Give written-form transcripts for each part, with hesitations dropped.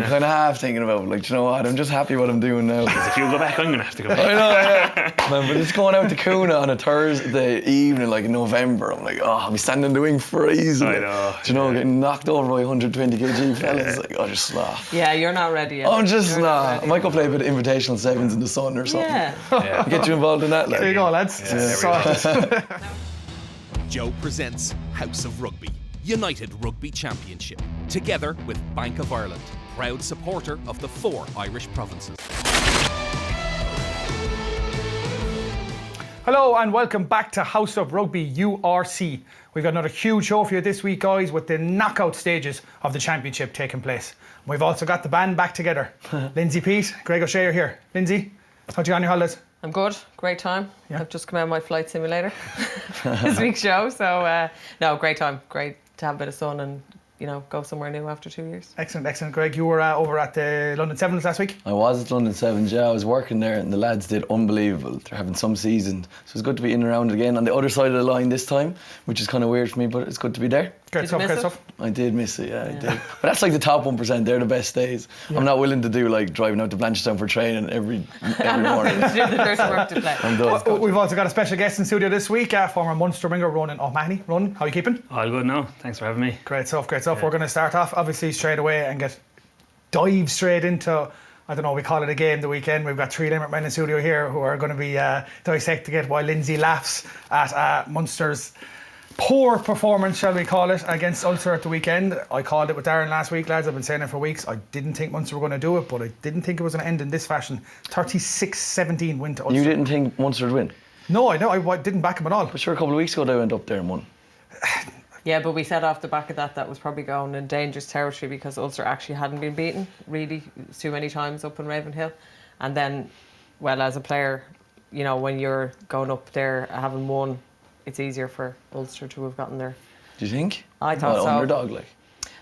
kind of half thinking about, like, do you know what? I'm just happy what I'm doing now. If you go back, I'm going to have to go back. I know, yeah. Man, but it's going out to Kuna on a Thursday evening, like in November. I'm like, I'll be standing in the wing freezing. I know. Do you know, getting knocked over by 120 kg fellas. Like, just nah. Yeah, you're not ready yet. I'm just nah. I might go play a bit of invitational sevens in the sun or something. Yeah. Get you involved in that, like. There you go, lads. Joe presents House of Rugby, United Rugby Championship, together with Bank of Ireland, proud supporter of the 4 Irish provinces. Hello and welcome back to House of Rugby URC. We've got another huge show for you this week, guys, with the knockout stages of the championship taking place. We've also got the band back together. Lindsay, Pete, Greg O'Shea are here. Lindsay, how'd you get on your holidays? I'm good. Great time. Yeah. I've just come out of my flight simulator this week's show. So, no, great time. Great to have a bit of sun and, you know, go somewhere new after 2 years. Excellent, excellent. Greg, you were over at the London Sevens last week? I was at London Sevens, yeah. I was working there and the lads did unbelievable. They're having some season. So it's good to be in and around again on the other side of the line this time, which is kind of weird for me, but it's good to be there. Great stuff, great stuff. I did miss it, yeah, I did. But that's like the top 1%, they're the best days. Yeah. I'm not willing to do like driving out to Blanchardstown for training every morning. I'm done. We've also got a special guest in studio this week, former Munster winger Ronan O'Mahony. Ronan, how are you keeping? All good now, thanks for having me. Great stuff, great stuff. Yeah. We're going to start off obviously straight away and dive straight into, I don't know, we call it a game the weekend. We've got 3 Limerick men in studio here who are going to be dissecting it while Lindsay laughs at Munster's poor performance, shall we call it, against Ulster at the weekend. I called it with Darren last week, lads. I've been saying it for weeks. I didn't think Munster were going to do it, but I didn't think it was going to end in this fashion. 36-17 win to Ulster. You didn't think Munster would win? No, I know. I didn't back him at all. But sure, a couple of weeks ago they went up there and won. Yeah, but we said off the back of that was probably going in dangerous territory because Ulster actually hadn't been beaten really too many times up in Ravenhill. And then, well, as a player, you know, when you're going up there having won, it's easier for Ulster to have gotten there. Do you think? I thought so. Underdog, like.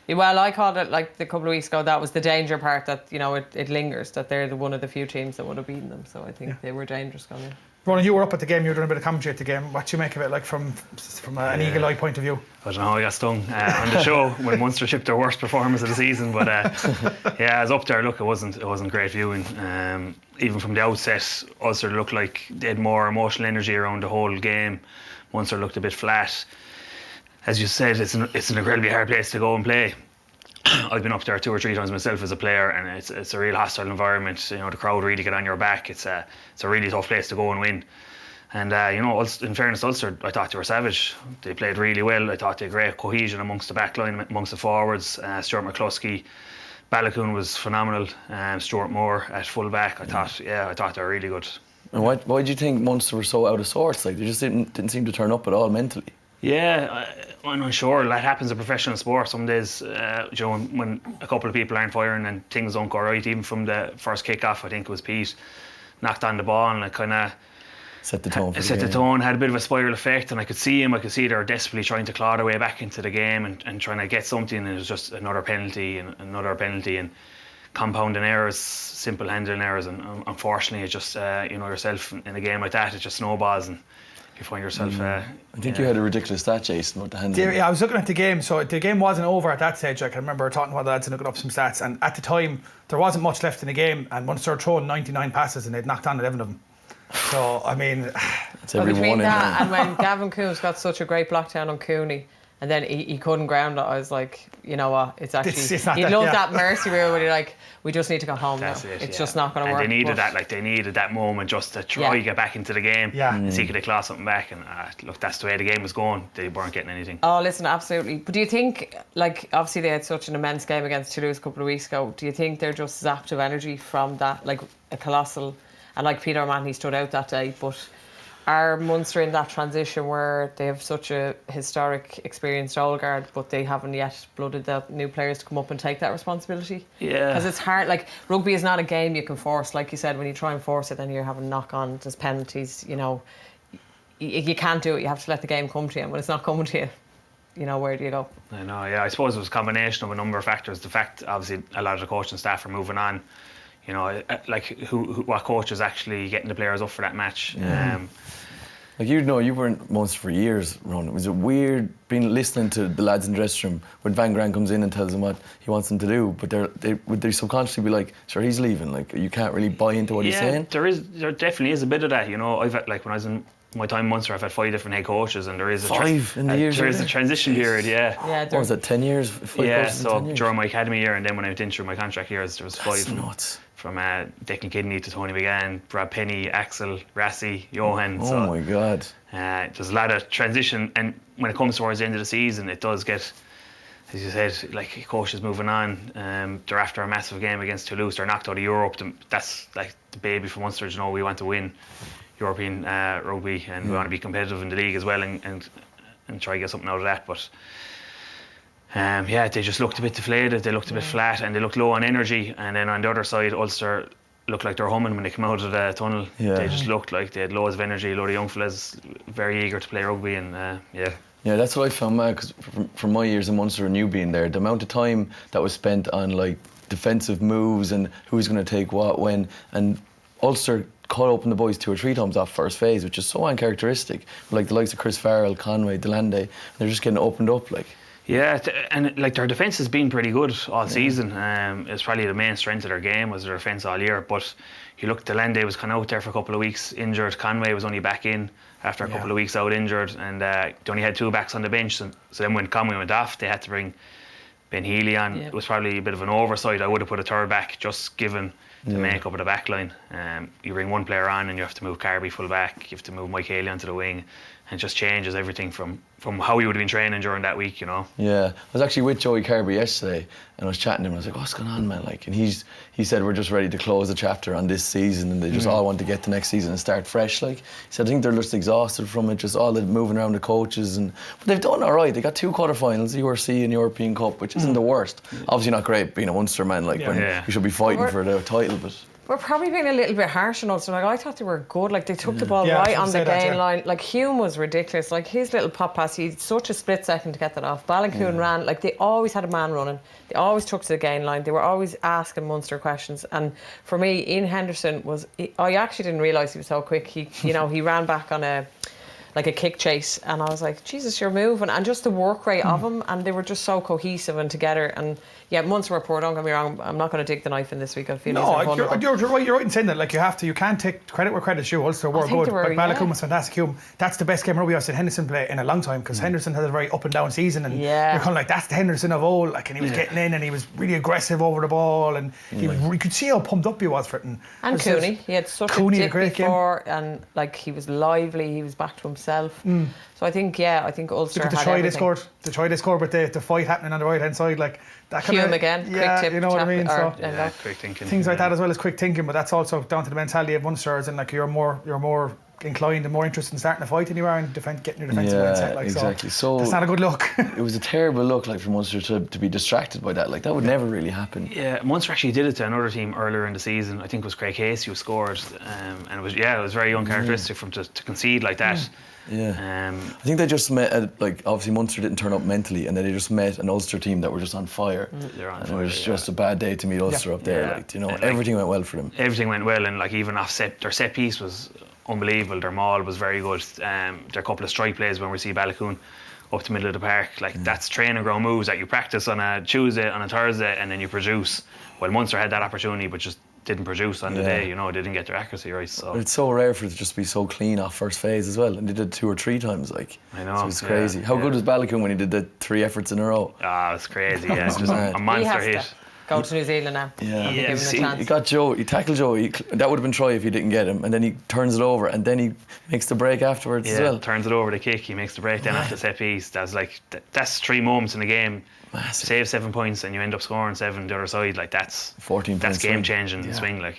Well, I called it like a couple of weeks ago. That was the danger part, that, you know, it lingers, that they're one of the few teams that would have beaten them. So I think they were dangerous going in. Ronan, you were up at the game. You were doing a bit of commentary at the game. What do you make of it, like from an eagle eye point of view? I don't know how I got stung on the show when Munster shipped their worst performance of the season. But yeah, I was up there. Look, it wasn't great viewing. Even from the outset, Ulster looked like they had more emotional energy around the whole game. Munster looked a bit flat. As you said, it's an incredibly hard place to go and play. I've been up there 2 or 3 times myself as a player, and it's a real hostile environment. You know, the crowd really get on your back. It's a really tough place to go and win. And you know, in fairness, Ulster, I thought they were savage. They played really well. I thought they had great cohesion amongst the back line, amongst the forwards. Stuart McCluskey, Balakoon was phenomenal. Stuart Moore at full back. I thought they were really good. And why do you think Munster were so out of sorts? Like, they just didn't seem to turn up at all mentally. Yeah, I'm not sure. That happens in professional sport. Some days, you know, when a couple of people aren't firing and things don't go right, even from the first kick-off, I think it was Pete, knocked on the ball and it kind of set the tone. Had a bit of a spiral effect, and I could see they were desperately trying to claw their way back into the game and trying to get something, and it was just another penalty and compounding errors, simple handling errors, and unfortunately, it just you know, yourself in a game like that, it just snowballs and you find yourself. I think you had a ridiculous stat, Jason, with the handling. Yeah, I was looking at the game, so the game wasn't over at that stage. Like, I remember talking to the lads and looking up some stats, and at the time there wasn't much left in the game, and Munster had thrown 99 passes and they'd knocked on 11 of them. So I mean, it's every between one that and when Gavin Coombs got such a great block down on Cooney, and then he couldn't ground it, I was like, you know what, it's actually, you love that mercy rule where you're like, we just need to go home now. It's just not going to work. And they needed that moment just to try to get back into the game and see could they claw something back. And look, that's the way the game was going. They weren't getting anything. Oh, listen, absolutely. But do you think, like, obviously they had such an immense game against Toulouse a couple of weeks ago. Do you think they're just zapped of energy from that, like a colossal, and like Peter O'Mahony stood out that day, but are Munster in that transition where they have such a historic, experienced old guard, but they haven't yet blooded the new players to come up and take that responsibility? Yeah. Because it's hard. Like, rugby is not a game you can force. Like you said, when you try and force it, then you're having knock-on, there's penalties, you know. You can't do it. You have to let the game come to you. And when it's not coming to you, you know, where do you go? I know, yeah. I suppose it was a combination of a number of factors. The fact, obviously, a lot of the coaching staff are moving on. You know, like what coach is actually getting the players up for that match? Like, you know, you were in Munster for years, Ronan. Was it weird listening to the lads in the dressing room when Van Grant comes in and tells them what he wants them to do, but would they subconsciously be like, sure, he's leaving, like, you can't really buy into what he's saying? There definitely is a bit of that, you know. I've had, like, when I was in my time in Munster, I've had 5 different head coaches, and there is there is a transition period, Yeah, what was it, 10 years? 5 coaches in 10 years? During my academy year, and then when I went in through my contract years, there was 5. That's nuts. From Declan Kidney to Tony McGann, Brad Penny, Axel, Rassie, Johan. Oh my God. There's a lot of transition, and when it comes towards the end of the season, it does get, as you said, like, coaches moving on. They're after a massive game against Toulouse. They're knocked out of Europe. That's like the baby for Munster. You know, we want to win European rugby, and we want to be competitive in the league as well, and try to get something out of that. But they just looked a bit deflated, they looked a bit flat, and they looked low on energy. And then on the other side, Ulster looked like they're humming when they came out of the tunnel. They just looked like they had loads of energy, a lot of young fellas very eager to play rugby, and Yeah, that's what I found mad, because from my years in Munster and you being there, the amount of time that was spent on, like, defensive moves and who's going to take what when, and Ulster cut open the boys 2 or 3 times off first phase, which is so uncharacteristic. Like the likes of Chris Farrell, Conway, Delande, they're just getting opened up, like. Yeah, and like, their defence has been pretty good all season. It's probably the main strength of their game was their defence all year. But you look, Delande was kind of out there for a couple of weeks injured. Conway was only back in after a couple of weeks out injured, and they only had 2 backs on the bench. So then when Conway went off, they had to bring Ben Healy on. It was probably a bit of an oversight. I would have put a 3rd back, just given the makeup of the back line. You bring one player on and you have to move Carby full back, you have to move Mike Haley onto the wing, and it just changes everything from how you would have been training during that week, you know. Yeah, I was actually with Joey Carby yesterday, and I was chatting to him, and I was like, what's going on, man? Like, and he said, we're just ready to close the chapter on this season, and they just all want to get to next season and start fresh. Like, he said, I think they're just exhausted from it, just all the moving around the coaches, but they've done all right. They got 2 quarterfinals, URC and European Cup, which isn't the worst. Obviously not great being a Munster man, like, when we should be fighting for the title, but. We're probably being a little bit harsh on Ulster. Like, I thought they were good. Like, they took the ball right on the gain line. Like, Hume was ridiculous. Like, his little pop pass, he had such a split second to get that off. Ballancoon ran. Like, they always had a man running. They always took to the gain line. They were always asking Munster questions. And for me, Ian Henderson I actually didn't realise he was so quick. He ran back on a kick chase, and I was like, Jesus, you're moving. And just the work rate of them, and they were just so cohesive and together. And yeah, Munster were poor, don't get me wrong, I'm not going to dig the knife in this week. I feel you're right in saying that. Like, you can't take credit where credit's due. Ulster were good, but Ballancoon was fantastic. Hume, that's the best game rugby I've seen Henderson play in a long time, because Henderson had a very up and down season, and you're kind of like, that's the Henderson of old. Like, and he was getting in, and he was really aggressive over the ball, and you could see how pumped up he was for it. And Cooney, he had such a dip before, and like, he was lively, he was back to himself. So I think Ulster had everything. The try they scored with the fight happening on the right hand side, like that kind Hume again, quick tip, you know what I mean. So quick thinking, things like that, as well as quick thinking, but that's also down to the mentality of Munsters, and like, you're more inclined and more interested in starting a fight than you are in getting your defensive mindset. Like, exactly. So that's not a good look. It was a terrible look, like, for Munster to be distracted by that. Like, that would never really happen. Yeah, Munster actually did it to another team earlier in the season. I think it was Craig Casey who scored, and it was very uncharacteristic from to concede like that. I think they just met, obviously Munster didn't turn up mentally, and then they just met an Ulster team that were just on fire. It was just a bad day to meet Ulster up there. Like, everything went well for them. Everything went well, and like, even their set piece was unbelievable. Their maul was very good. Their couple of strike plays when we see Ballancoon up the middle of the park, like, that's training ground moves that you practice on a Tuesday, on a Thursday, and then you produce. Well, Munster had that opportunity, but just didn't produce on the day, didn't get their accuracy right. So it's so rare for it to just be so clean off first phase as well, and they did 2 or 3 times. Like, I know, so it's crazy. How good was Ballancoon when he did the 3 efforts in a row? It's crazy. Yeah, it's just a monster hit. Go to New Zealand now. He got Joe. He tackled Joe. That would have been try if he didn't get him, and then he turns it over, and then he makes the break afterwards as well. Turns it over the kick. He makes the break then after the set piece. That's 3 moments in the game. Massive. Save 7 points and you end up scoring 7 the other side. Like, that's 14 that's game changing swing. Like,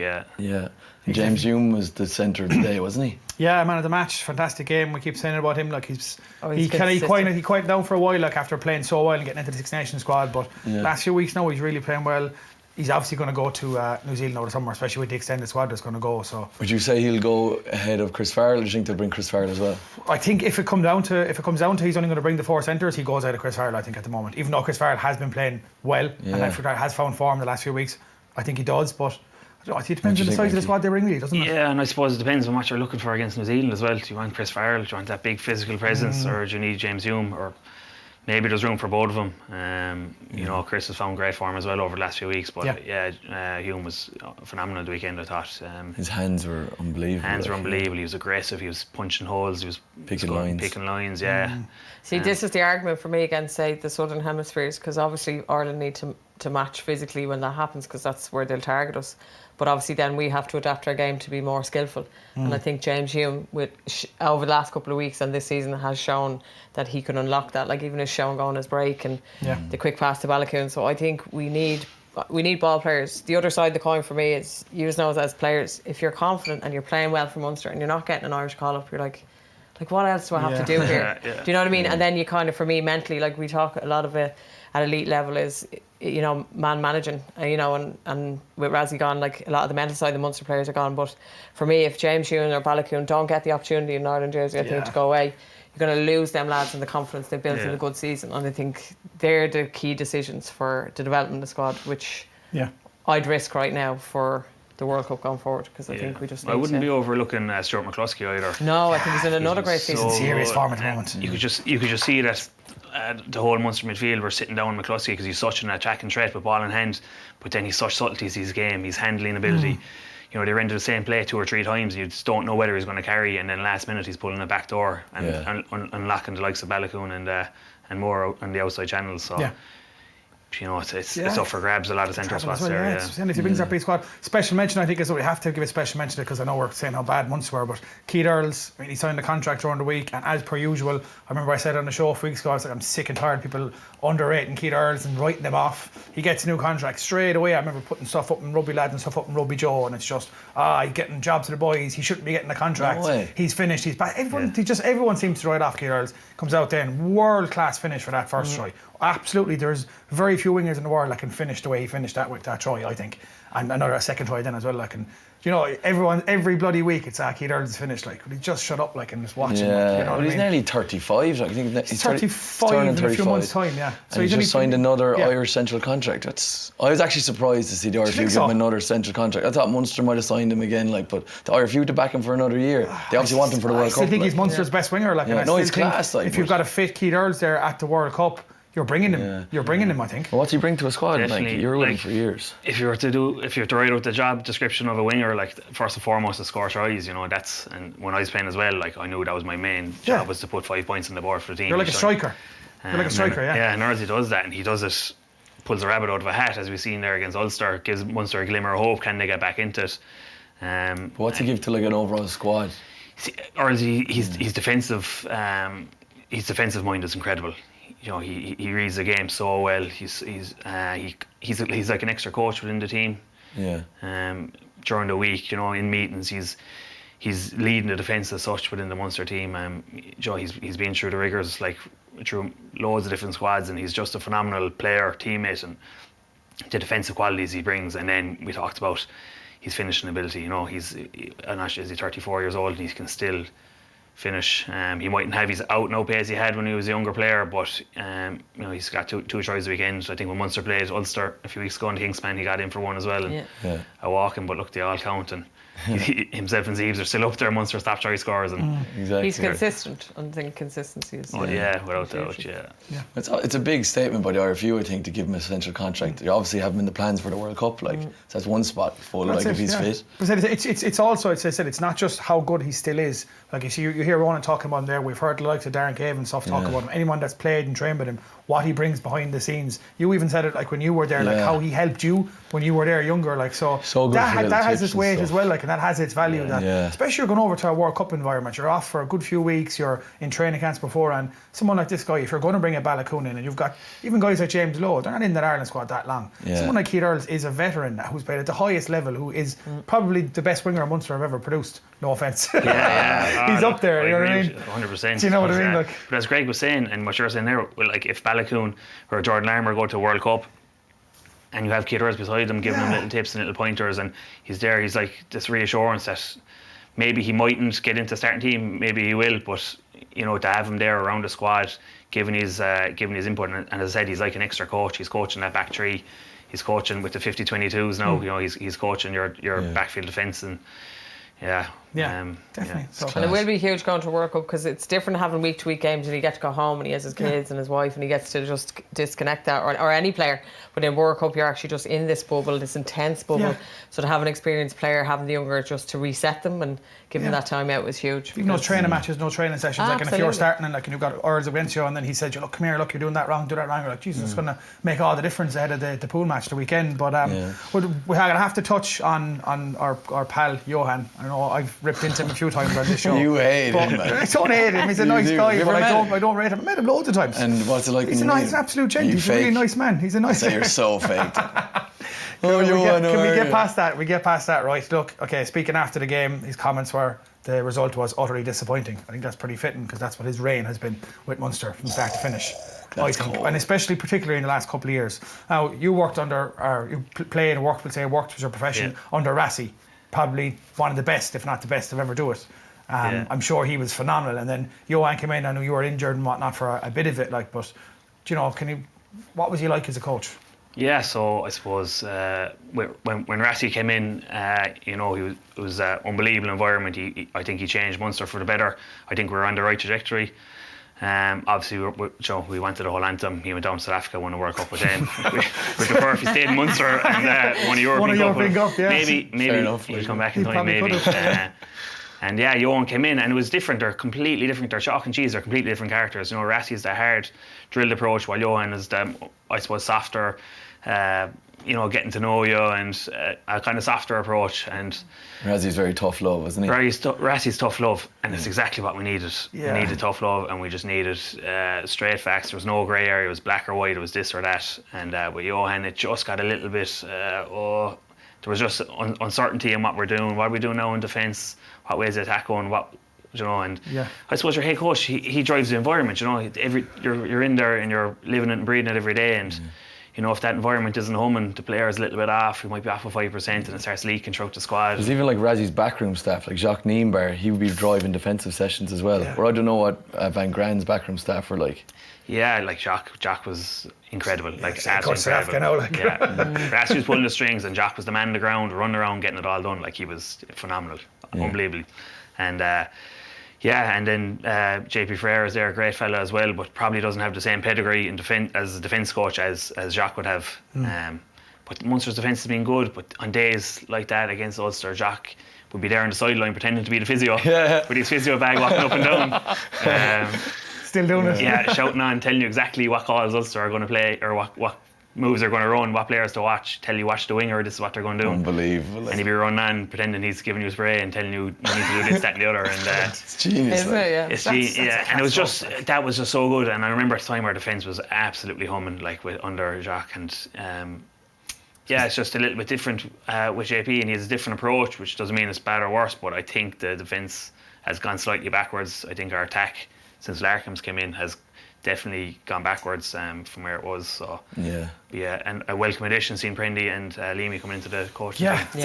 James Hume was the centre of the day, wasn't he? Yeah, man of the match. Fantastic game. We keep saying about him. Like, he quieted down for a while, like, after playing so well and getting into the Six Nations squad. But last few weeks now, he's really playing well. He's obviously going to go to New Zealand over the summer, especially with the extended squad that's going to go. So, would you say he'll go ahead of Chris Farrell, or do you think they'll bring Chris Farrell as well? I think if it comes down to he's only going to bring the 4 centres, he goes ahead of Chris Farrell. I think at the moment, even though Chris Farrell has been playing well and has found form the last few weeks, I think he does. But It depends on the size of the squad they bring, really, doesn't it? Yeah, and I suppose it depends on what you're looking for against New Zealand as well. Do you want Chris Farrell? Do you want that big physical presence, or do you need James Hume? Or maybe there's room for both of them. You know, Chris has found great form as well over the last few weeks. But Hume was phenomenal the weekend, I thought. His hands were unbelievable. He was aggressive. He was punching holes. He was picking lines. Yeah. See, this is the argument for me against, say, the Southern Hemispheres, because obviously Ireland need to match physically when that happens, because that's where they'll target us. But obviously then we have to adapt our game to be more skillful. And I think James Hume, over the last couple of weeks and this season, has shown that he can unlock that. Like even his show and go on his break and the quick pass to Balakoon. So I think we need ball players. The other side of the coin for me is, you know, as players, if you're confident and you're playing well for Munster and you're not getting an Irish call-up, you're like what else do I have to do here? Do you know what I mean? And then you kind of, for me, mentally, like we talk a lot of it at elite level is, you know, man managing, you know, and with Razzie gone, like a lot of the mental side of the Munster players are gone. But for me, if James Hume or Balakoon don't get the opportunity in Ireland jersey, I think, to go away, you're going to lose them lads and the confidence they've built in a good season. And I think they're the key decisions for the development of the squad, which I'd risk right now for the World Cup going forward, because I think we just need I wouldn't be overlooking Stuart McCluskey either. No, I think he's in another great season. Serious form at the moment. You could just see that the whole Munster midfield were sitting down with McCluskey, because he's such an attacking threat with ball in hand, but then he's such subtleties to his game, his handling ability. You know, they ran into the same play 2 or 3 times. You just don't know whether he's going to carry, and then last minute he's pulling a back door and unlocking the likes of Balakoon and more on the outside channels. So. You know, it's up for grabs, a lot of central spots there. And if he brings that big squad, special mention, I think, is what we have to give a special mention to, because I know we're saying how bad Munster were, but Keith Earls, I mean, he signed a contract during the week, and as per usual, I remember I said on the show a few weeks ago, I was like, I'm sick and tired of people underrating Keith Earls and writing him off. He gets a new contract straight away. I remember putting stuff up in Rugby Lads and stuff up in Rugby Joe, and it's just, he's getting jobs to the boys, he shouldn't be getting the contract. No way. He's finished, he's back. Everyone seems to write off Keith Earls. Comes out there and world class finish for that first try. Absolutely, there's very few wingers in the world that can finish the way he finished that with that try, I think, and another second try then as well. Like, and you know, every bloody week it's Keith Earls finished. Like, could he just shut up, like, and just watch him? Like, you know he's nearly 35. Like, I think he's 35 in a few months' time. Yeah, so he's just signed another Irish central contract. I was actually surprised to see the RFU give him another central contract. I thought Munster might have signed him again, like, but the RFU to back him for another year. They obviously want him for the World Cup. I still think he's Munster's best winger. Like, no, he's class. Like, if you've got a fit Keith Earls there at the World Cup, you're bringing him. You're bringing him, I think. Well, what's he bring to a squad? Definitely, like, you're with him for years. If you were to write out the job description of a winger, like, first and foremost to score tries, you know, and when I was playing as well, like, I knew that was my main job, was to put 5 points on the board for the team. You're like a striker. You're like a striker, and Earls, he does that, and he does it, pulls a rabbit out of a hat, as we've seen there against Ulster, gives Munster a glimmer of hope. Can they get back into it? But what's he give to, like, an overall squad? Earls, his defensive mind is incredible. You know, he reads the game so well. He's like an extra coach within the team. During the week, you know, in meetings, he's leading the defence as such within the Munster team. You know, he's been through the rigours, like, through loads of different squads, and he's just a phenomenal player, teammate, and the defensive qualities he brings. And then we talked about his finishing ability. You know, he's 34 years old, and he can still finish. He mightn't have his out-and-out pace he had when he was a younger player, but you know, he's got two tries a weekend. I think when Munster played Ulster a few weeks ago in Kingspan, he got in for one as well, and a walking, but look, they all count, and himself and Zeeves are still up there, Munster's top try scorers, and he's consistent. I think consistency is without doubt. It's a big statement by the RFU, I think, to give him a central contract. They obviously have him in the plans for the World Cup, like, so that's one spot full, like, if he's fit. But it's also, as I said, it's not just how good he still is. Like, you see, you hear Ronan talking about him there. We've heard the likes of Darren Cave and stuff talk about him. Anyone that's played and trained with him, what he brings behind the scenes. You even said it, like, when you were there, like, how he helped you when you were there younger, like, so that has its weight as well, like, and that has its value. Especially you're going over to a World Cup environment, you're off for a good few weeks, you're in training camps before, and someone like this guy, if you're going to bring a Balakoon in, and you've got even guys like James Lowe, they're not in that Ireland squad that long. Someone like Keith Earls is a veteran who's played at the highest level, who is probably the best winger Munster have ever produced. No offence. He's up there, you know what I mean? 100%. Do you know what I mean? Like, but as Greg was saying, and what you're saying there, well, like, if Balakoon or Jordan Larmour go to a World Cup, and you have Keith Earls beside him giving him little tips and little pointers, and he's there, he's like this reassurance that maybe he mightn't get into starting team, maybe he will, but, you know, to have him there around the squad, giving his input, and as I said, he's like an extra coach. He's coaching that back three. he's coaching with the 50-22s now. You know, he's coaching your backfield defence, and definitely. Yeah. So, And it will be huge going to World Cup, because it's different having week-to-week games and you get to go home and he has his kids and his wife and he gets to just disconnect that, or any player. But in World Cup, you're actually just in this bubble, this intense bubble. Yeah. So to have an experienced player, having the younger, just to reset them and give them that time out was huge. no training matches, no training sessions. Like, and if you're starting and like, and you've got Earls against you, and then he said, "Look, come here, look, you're doing that wrong, do that wrong." You're like, Jesus, it's going to make all the difference ahead of the pool match the weekend. But we're going to have to touch on our pal Johan. I know I've ripped into him a few times on this show. You hate him, man. I don't hate him. He's a nice do. guy, Have you but ever I don't rate him. I met him loads of times. And what's it like? He's an absolute gent. He's a really nice man. He's a nice. So you're so fake. Can we get past that? We get past that, right? Look, okay. Speaking after the game, his comments were the result was utterly disappointing. I think that's pretty fitting, because that's what his reign has been with Munster from start to finish. I think, and especially particularly in the last couple of years. Now, you worked played and worked was your profession under Rassie, probably one of the best, if not the best, to ever do it. I'm sure he was phenomenal. And then Johan came in. I know you were injured and whatnot for a bit of it, like, but you know, what was he like as a coach? Yeah, so I suppose when Rassie came in, you know, it was an unbelievable environment. I think he changed Munster for the better. I think we were on the right trajectory. Obviously, we went to the whole anthem. He went down to South Africa, won the World Cup with them. We'd prefer if he stayed in Munster and won a European Cup. Maybe he'll come back in time. Maybe. And yeah, Johan came in and it was different. They're completely different. They're chalk and cheese. They're completely different characters. You know, Rassie's the hard drilled approach, while Johan is the, I suppose, softer. You know, getting to know you, and a kind of softer approach. And Rassie's very tough love, isn't he? Rassie's tough love, and it's exactly what we needed. Yeah. We needed tough love, and we just needed straight facts. There was no grey area. It was black or white. It was this or that. And with Johan, it just got a little bit. There was just uncertainty in what we're doing. What are we doing now in defence? What way is the attack going? What, you know? And I suppose your head coach, he drives the environment. You know, you're in there and you're living it and breathing it every day. And you know, if that environment isn't humming, the player's a little bit off, he might be off by 5%, and it starts leaking throughout the squad. There's even like Rassie's backroom staff, like Jacques Niembar, he would be driving defensive sessions as well. Or I don't know what Van Gran's backroom staff were like. Yeah, like Jacques was incredible. Like, absolutely incredible. Rassie was pulling the strings, and Jacques was the man on the ground, running around, getting it all done. Like, he was phenomenal, unbelievable. And and then JP Ferreira is there, a great fella as well, but probably doesn't have the same pedigree in as a defence coach as Jacques would have. But Munster's defence has been good, but on days like that against Ulster, Jacques would be there on the sideline pretending to be the physio with his physio bag walking up and down. Still doing it. Yeah, shouting on, telling you exactly what calls Ulster are going to play, or what moves they're going to run, what players to watch, tell you watch the winger, this is what they're going to do. Unbelievable. And he'd be running on pretending he's giving you a spray and telling you need to do this, that and the other. And it's genius. Isn't it? Yeah. It's and it was just, that was just so good. And I remember at the time our defence was absolutely humming, like under Jacques. And it's just a little bit different with JP, and he has a different approach, which doesn't mean it's bad or worse, but I think the defence has gone slightly backwards. I think our attack since Larkham's came in has definitely gone backwards from where it was. So and a welcome addition, seeing Prendy and Leamy coming into the coaching team.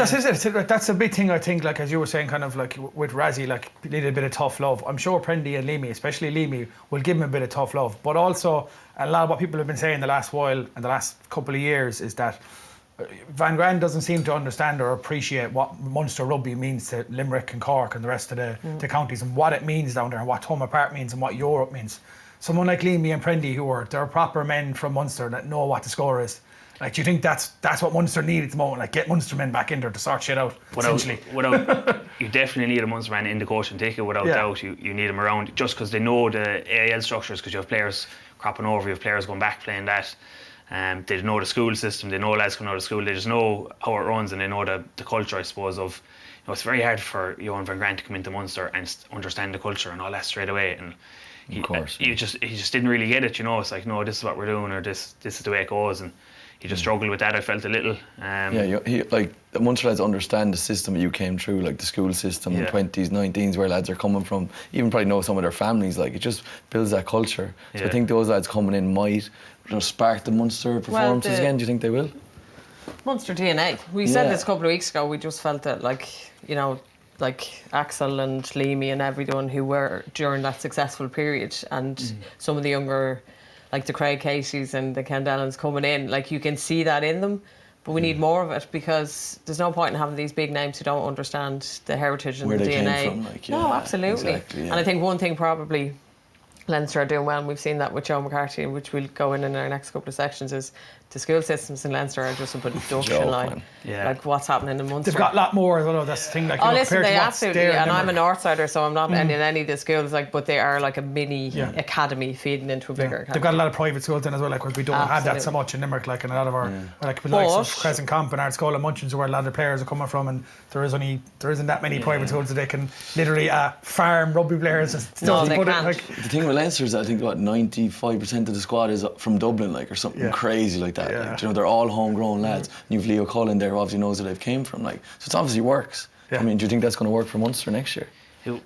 That's a big thing, I think, like as you were saying, kind of like with Rassie, like he needed a bit of tough love. I'm sure Prendy and Leamy, especially Leamy, will give him a bit of tough love, but also a lot of what people have been saying the last while and the last couple of years is that Van Gran doesn't seem to understand or appreciate what Munster rugby means to Limerick and Cork and the rest of the counties, and what it means down there, and what home apart means, and what Europe means. Someone like Leamy and Prendy, they're proper men from Munster that know what the score is. Like, do you think that's what Munster need at the moment? Like, get Munster men back in there to sort shit out, essentially. You definitely need a Munster man in the coaching ticket, without doubt. You need them around, just because they know the AIL structures, because you have players cropping over, you have players going back playing that. They know the school system, they know lads coming out of school, they just know how it runs, and they know the culture, I suppose, of, you know, it's very hard for Johan Van Grant to come into Munster and understand the culture and all that straight away. And he just didn't really get it, you know. It's like, no, this is what we're doing, or this is the way it goes, and he just struggled with that. I felt a little. Like the Munster lads understand the system that you came through, like the school system, the 20s, 19s, where lads are coming from. Even probably know some of their families. Like, it just builds that culture. So I think those lads coming in might spark the Munster performances again. Do you think they will? Munster DNA. We said this a couple of weeks ago. We just felt that, like, you know, like Axel and Leamy and everyone who were during that successful period, and some of the younger like the Craig Caseys and the Ken Dellans coming in. Like you can see that in them. But we need more of it because there's no point in having these big names who don't understand the heritage and Where the they DNA. came from, like, no, yeah, absolutely. exactly, yeah. And I think one thing probably Leinster are doing well, and we've seen that with Joe McCarthy, which we'll go in our next couple of sections, is the school systems in Leinster are just a production Joke, line. man. Yeah. Like what's happening in Munster. They've got a lot more as well. That's the thing. Like, Oh, listen, compared they to what's absolutely, there in and I'm a Limerick. Northsider, so I'm not in any of the schools, like, but they are like a mini academy feeding into a bigger academy. They've got a lot of private schools in as well. Like we don't have that so Absolutely. much in Limerick. Like in a lot of our, like the likes of But- Crescent Comp and Art School and Munchins, where a lot of the players are coming from, and there isn't that many private schools that they can literally farm rugby players. And No, stuff. they But can't. The thing with Leinster is that I think 95% of the squad is from Dublin, like, or something crazy like that. Yeah. Like, you know, they're all homegrown lads. And you've Leo Cullen there who obviously knows where they've came from. Like, so it obviously works. Yeah. I mean, do you think that's going to work for Munster next year? No,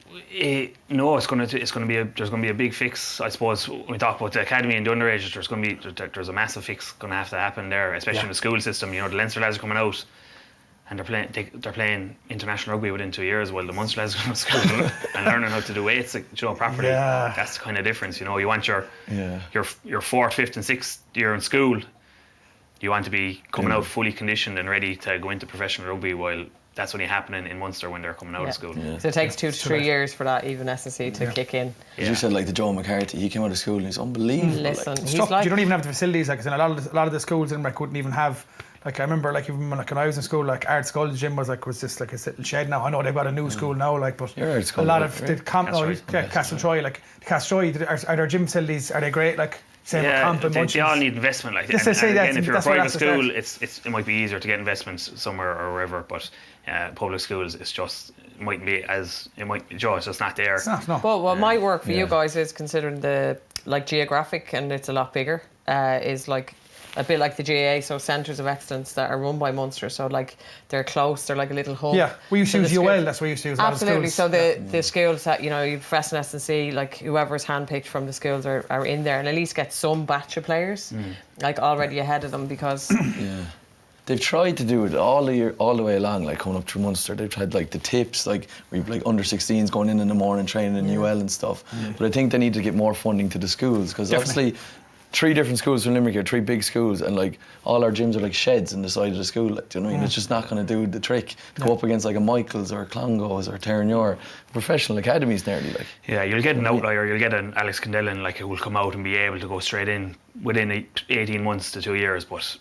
there's going to be a big fix. I suppose when we talk about the academy and the underages, there's a massive fix going to have to happen there, especially in the school system. You know, the Leinster lads are coming out and they're playing international rugby within 2 years, while the Munster lads are going to school and learning how to do weights, like, you know, properly. Yeah. That's the kind of difference. You know, you want your fourth, fifth, and sixth year in school. You want to be coming out fully conditioned and ready to go into professional rugby, while that's only happening in Munster when they're coming out of school. So it takes 2 to 3 years for that even S&C to kick in. As you said, like the Joe McCarthy, he came out of school and he's unbelievable. Listen, Like, he's Stuff, like, you don't even have the facilities. Like, 'cause in a lot of the schools in Limerick couldn't even have. Like, I remember, like, even when I was in school, like Art School, the gym was just like a little shed now. I know they've got a new school now, like, but Your Art School, a lot right? of the Castletroy, like the Castletroy, are their gym facilities, are they great? Like, same with Camp and they all Munchins. need investment. Like, Just and to say that, again, if you're a that's where private that's the school, it might be easier to get investments somewhere or wherever. But public schools, it's just it's just not there. It's not, no. But what might work for you guys is, considering the like geographic, and it's a lot bigger, is like a bit like the GAA, so centres of excellence that are run by Munster. So like they're close, they're like a little hub. Yeah, we used to So use the UL, schools- that's what we used to use. A lot of Absolutely. schools. So the schools that, you know, you've Freston S&C, like whoever's handpicked from the schools are in there, and at least get some batch of players like already ahead of them, because they've tried to do it all the way along, like coming up through Munster. They've tried like the tips, like where you've like under 16s going in the morning training in UL and stuff. But I think they need to get more funding to the schools, because obviously 3 different schools from Limerick here, 3 big schools, and like all our gyms are like sheds in the side of the school. Like, do you know what I mean? It's just not going to do the trick to go up against like a Michaels or a Clongowes or a Terranure, professional academies nearly. Like, Yeah, you'll get an outlier. You'll get an Alex Candellin, like, who will come out and be able to go straight in within 18 months to 2 years. But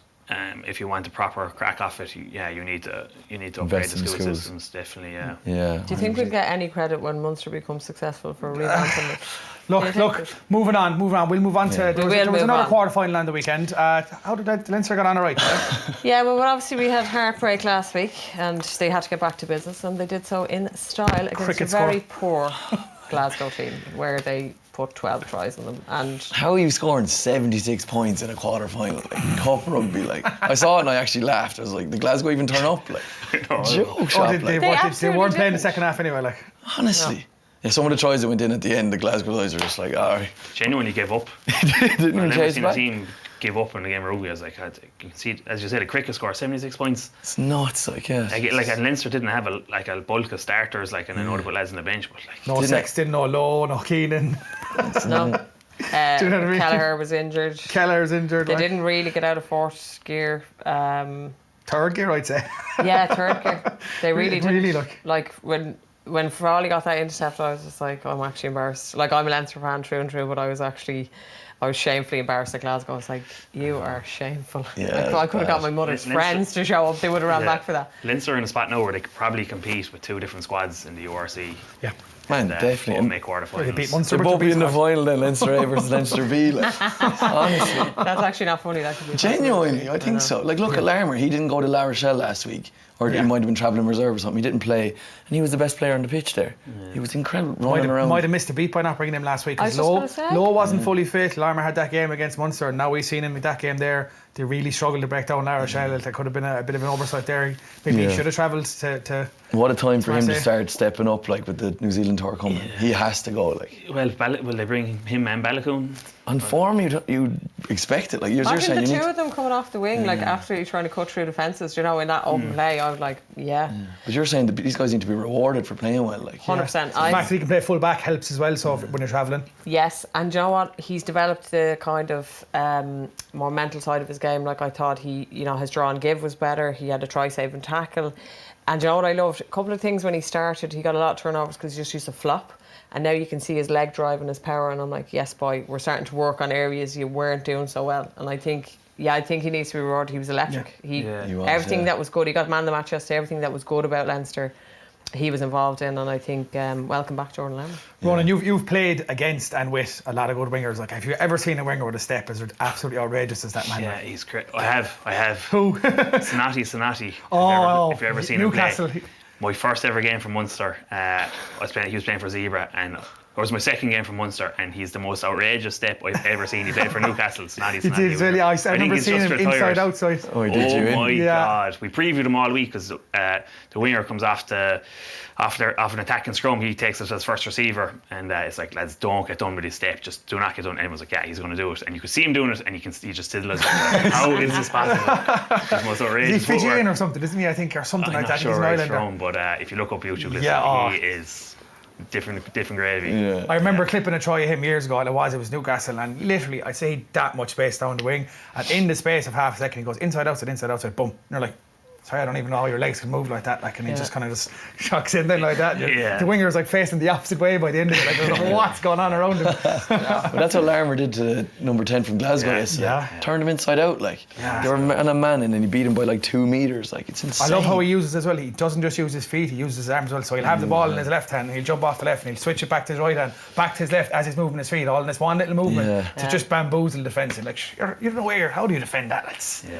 if you want a proper crack off it, you need to upgrade the in the school schools. systems. Definitely, yeah. yeah. do you think we'll get any credit when Munster becomes successful for revamping it? Look, moving on. We'll move on to. There was move another on. quarter-final on the weekend. How did the Leinster get on all right? Yeah, well, obviously we had heartbreak last week, and they had to get back to business, and they did so in style against Cricket a very poor Glasgow team, where they put 12 tries on them. And How are you scoring 76 points in a quarter final? Like, cup rugby, like. I saw it and I actually laughed. I was like, did Glasgow even turn up? Like, joke shot, They like. absolutely weren't playing the didn't. second half anyway. Like, Honestly. Yeah, some of the tries that went in at the end, the Glasgow guys are just like, all right. Genuinely gave up. Didn't I've even never chase seen a back. team give up in a game of rugby. I was like, you can see, as you said, a cricket score, 76 points. It's nuts, like, yeah. Like, and Leinster didn't have a bulk of starters, like, and I know they put lads on the bench, but like, no Didn't Sexton, no Lowe, no Keenan. no, Do you know what I mean? Kelleher was injured. Keller's injured. They like. didn't really get out of fourth gear. Third gear, I'd say. Yeah, third gear. They really didn't. Really, like when Frawley got that intercept, I was just like, I'm actually embarrassed. Like, I'm a Leinster fan through and through, but I was shamefully embarrassed at Glasgow. I was like, you are shameful. Yeah, Like, I could have got my mother's Leinster- friends to show up. They would have ran back for that. Leinster are in a spot now where they could probably compete with 2 different squads in the URC. Yeah. Man, definitely. Both And make quarterfinals. They beat Munster. they'll with both the be in the squad. final then, Leinster A versus Leinster B. Like, honestly. That's actually not funny. That could be a Genuinely, I think so. Like, look at Larmer. He didn't go to La Rochelle last week. Or he might have been travelling reserve or something. He didn't play. And he was the best player on the pitch there. He was incredible, running around. Might have missed a beat by not bringing him last week. I was Because just gonna say. Lowe wasn't fully fit. Larmer had that game against Munster, and now we've seen him with that game there. they really struggled to break down La Rochelle. There could have been a bit of an oversight there. Maybe he should have travelled to What a time for him to Marseille. start stepping up, like with the New Zealand tour coming. He has to go, like. Well, will they bring him and Balakoon? On form, you expect it. Like you're Imagine saying, the you two need. of them coming off the wing, like absolutely trying to cut through the fences. You know, in that open play, I was like, But you're saying that these guys need to be rewarded for playing well, like. 100%. the fact that he can play full back helps as well. So when you're travelling, Yes, and you know what? He's developed the kind of more mental side of his game. Like I thought his draw and give was better. He had a try, save and tackle. And you know what I loved? A couple of things when he started, he got a lot of turnovers because he just used to flop. And now you can see his leg drive and his power. And I'm like, yes, boy, we're starting to work on areas you weren't doing so well. And I think he needs to be rewarded. He was electric. He was, everything that was good. He got man of the match yesterday. Everything that was good about Leinster, he was involved in. And I think welcome back, Jordan Lemon. Ronan, you've played against and with a lot of good wingers. Like, have you ever seen a winger with a step as absolutely outrageous as that man? Yeah, he's great. I have. Who? Sonati. If you've ever seen Newcastle. him play. My first ever game for Munster, he was playing for Zebra, and it was my second game for Munster, and he's the most outrageous step I've ever seen. He played for Newcastle. Sonati. He did really. I remember seeing him inside, outside. Oh, did you? Oh my God! We previewed him all week because the winger comes off an attacking scrum. He takes it as first receiver, and it's like, lads, don't get done with his step. Just do not get done. And everyone's like, yeah, he's going to do it. And you could see him doing it, and he just did it. How is this possible? He's the most outrageous. Is he Fijian or something, isn't he? I think, or something like that. Sure He's an where he's Islander. from, but if you look up YouTube, he is different gravy. Yeah. I remember clipping a try of him years ago, and it was Newcastle, and literally I'd say that much space down the wing, and in the space of half a second he goes inside, outside, boom. And you're like, sorry, I don't even know how your legs can move like that. Like, and he just kind of just shocks in then like that. Yeah. The winger was like facing the opposite way by the end of it. Like, I don't know what's going on around him. But that's what Larmer did to number 10 from Glasgow yesterday. Yeah. Turned him inside out, like. Yeah. They were on a man and then he beat him by like 2 meters. Like, it's I insane. love how he uses as well. He doesn't just use his feet, he uses his arms as well. So he'll have the ball in his left hand, and he'll jump off the left, and he'll switch it back to his right hand, back to his left as he's moving his feet, all in this one little movement to just bamboozle the defence. Like, you're no way, how do you defend that?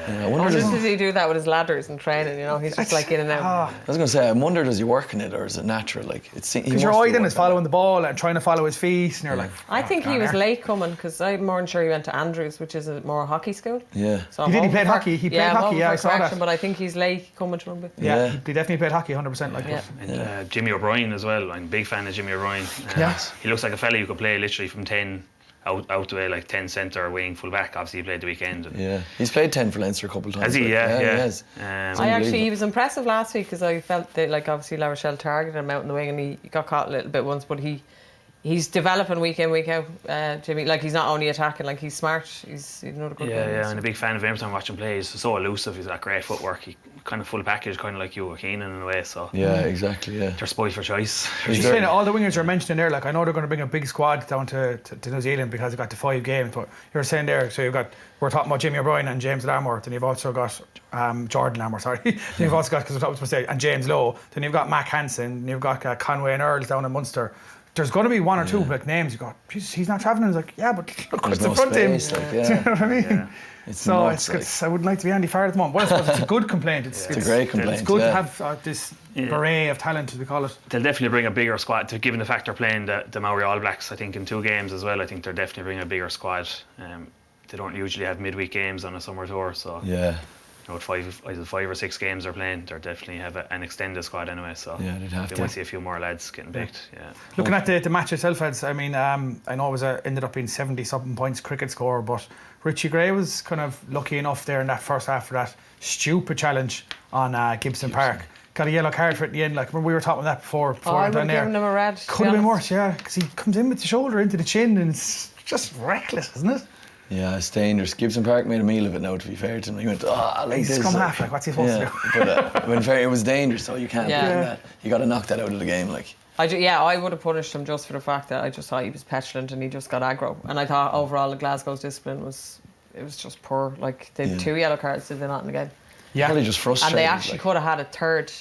I wonder Just does he do that with his ladders and training? You know, he's just like in and out. I was going to say, I wonder, does he work in it or is it natural? Like, Because your eye then is following the ball and trying to follow his feet, and you're like, I think he was late coming because I'm more than sure he went to Andrews, which is a more hockey school. Yeah. So He did, he played hockey, I saw that. But I think he's late coming to rugby. Yeah, he definitely played hockey 100%. Like Yeah. And Jimmy O'Brien as well. I'm a big fan of Jimmy O'Brien. He looks like a fella who could play literally from 10 out to like 10 centre, wing, full back. Obviously, he played the weekend. Yeah. He's played 10 for Leinster a couple of times. Has he? Like, Yeah. He has. He was impressive last week because I felt that, like, obviously La Rochelle targeted him out in the wing and he got caught a little bit once, but he's developing week in, week out, Jimmy. Like, he's not only attacking, like, he's smart. He's another good player. Yeah, I'm a big fan of him. Every time I watch him play, he's so elusive. He's got great footwork. He kind of full package, kind of like you, Keenan, in a way. So Yeah, exactly, yeah. they're spoiled for choice. You're saying all the wingers you're mentioning there, like, I know they're going to bring a big squad down to New Zealand because they've got the 5 games, but you're saying there, so we're talking about Jimmy O'Brien and James Larmour, then you've also got Jordan Larmour, sorry. Then you've also got, because I was supposed to say, and James Lowe, then you've got Mac Hansen, you've got Conway and Earls down in Munster. There's going to be one or two like names. You go, Jesus, he's not travelling. It's like, yeah, but look what's in front of him. Like, Do you know what I mean? Yeah. So nuts, I wouldn't like to be Andy Farr at the moment. Well, I suppose it's a good complaint. It's a great complaint. It's good to have this array of talent, as we call it. They'll definitely bring a bigger squad, given the fact they're playing the Maori All Blacks, I think, in 2 games as well. I think they're definitely bringing a bigger squad. They don't usually have midweek games on a summer tour, so Yeah. with 5 or 6 games they're playing, they definitely have an extended squad anyway. So Yeah, they'd have they to. might see a few more lads getting picked. Yeah. Looking at the match itself, lads, I mean, I know it was ended up being 70-something points cricket score, but Richie Gray was kind of lucky enough there in that first half for that stupid challenge on Gibson Park. Got a yellow card for it at the end. Like, remember we were talking about that before I would down have there. given him a red. Could have been worse, yeah, because he comes in with the shoulder into the chin, and it's just reckless, isn't it? Yeah, it's dangerous. Gibson Park made a meal of it now, to be fair to him. He went, I like He's this. come half, like, what's he supposed to do? But when fair, it was dangerous, so you can't Yeah. blame that. You got to knock that out of the game, like. I would have punished him just for the fact that I just thought he was petulant and he just got aggro. And I thought overall the Glasgow's discipline was just poor. Like, they had 2 yellow cards, did they not in the game? Yeah. Probably just frustrated. And they actually like. could have had a third.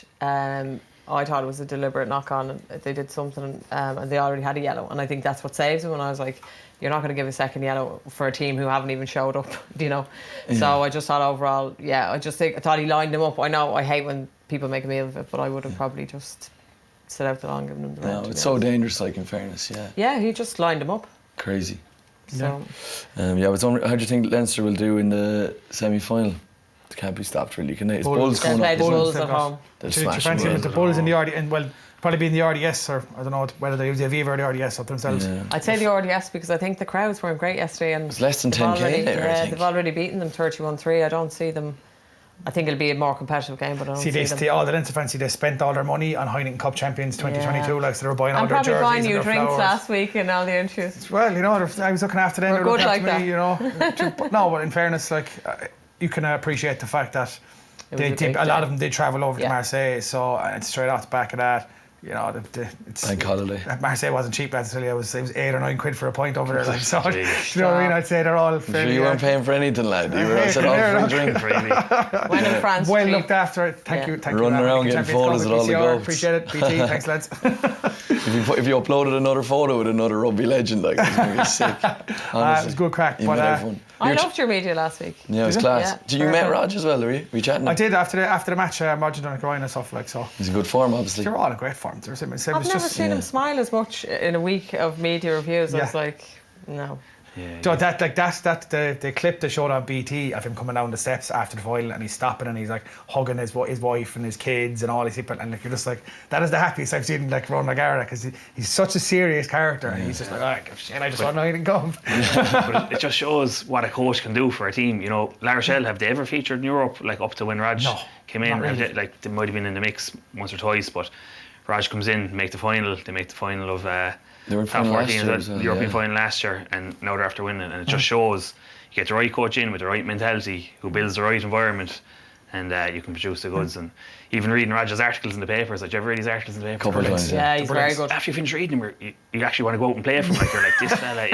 I thought it was a deliberate knock-on, and they did something, and they already had a yellow. And I think that's what saves them. And I was like, you're not going to give a second yellow for a team who haven't even showed up, you know. Yeah. So I just thought overall, I thought he lined them up. I know I hate when people make a meal of it, but I would have probably just sit out the long, given him the red. No, it's so dangerous, like, in fairness, yeah. Yeah, he just lined them up. Crazy. So I was wondering, how do you think Leinster will do in the semi-final? They can't be stopped, really, can they? It's Bulls they coming play up. the Bulls they've at got- home. They'll Do you smash them. fancy will the they? Bulls in the RDS? Well, probably be in the RDS, or I don't know whether they use the Aviva or the RDS up themselves. Yeah. I'd say the RDS because I think the crowds weren't great yesterday, and It's less than they've 10K already- there, I yeah, think. they've already beaten them 31-3. I don't see them. I think it'll be a more competitive game, but I don't See, see them. all the Leinster fancy, they spent all their money on Heineken Cup champions 2022, Yeah. like, so they were buying all I'm their probably jerseys buying and you their drinks flowers. last week and all the interviews. Well, I was looking after them. We're They were good looking like after me, But no, but in fairness, like, you can appreciate the fact that It was a big a lot day. of them did travel over to Yeah. Marseille, so it's straight off the back of that. It's Bank holiday. Marseille wasn't cheap, lads. It was 8 or 9 quid for a pint over there. Like, so, Jeez. you know what I mean? I'd say they're all Sure, fairly. you weren't paying for anything, lad. You were all set off for a drink. Really. When in France, well cheap. looked after. Thank you. Running Heineken around getting Champions photos Cup with all the PCR. goats. Appreciate it. BT, thanks, lads. If you uploaded another photo with another rugby legend, like, it's going to be sick. It Honestly. was good crack. You But met everyone. I loved your media last week. Yeah, it was Did you? class. Yeah, Did you met perfect. Rog as well, were you? Were you chatting? I did after the match. Roger done a groin and stuff, like, so. He's in good form, obviously. They're all in great form. It was I've never just. seen him smile as much in a week of media reviews. I was Yeah. like, no. So the clip they showed on BT of him coming down the steps after the final, and he's stopping and he's like hugging his wife and his kids and all his people, and like, you're just like, that is the happiest I've seen, like, Ronan O'Mahony, because he's such a serious character, and he's just like, oh, shit, I just want to come. But it just shows what a coach can do for a team. You know, La Rochelle, have they ever featured in Europe, like up to when Raj No, came in? not really. And they might have been in the mix once or twice, but Raj comes in, make the final. They make the final of They were in top final last 14, year as well, the European yeah. final last year, and now they're after winning. And it just shows you get the right coach in with the right mentality, who builds the right environment, and you can produce the goods. And even reading Raj's articles in the papers, like, do you ever read his articles in the papers? Couple of times, Yeah, he's very good. After you finish reading them, you actually want to go out and play for him. Like, you're like, this fella,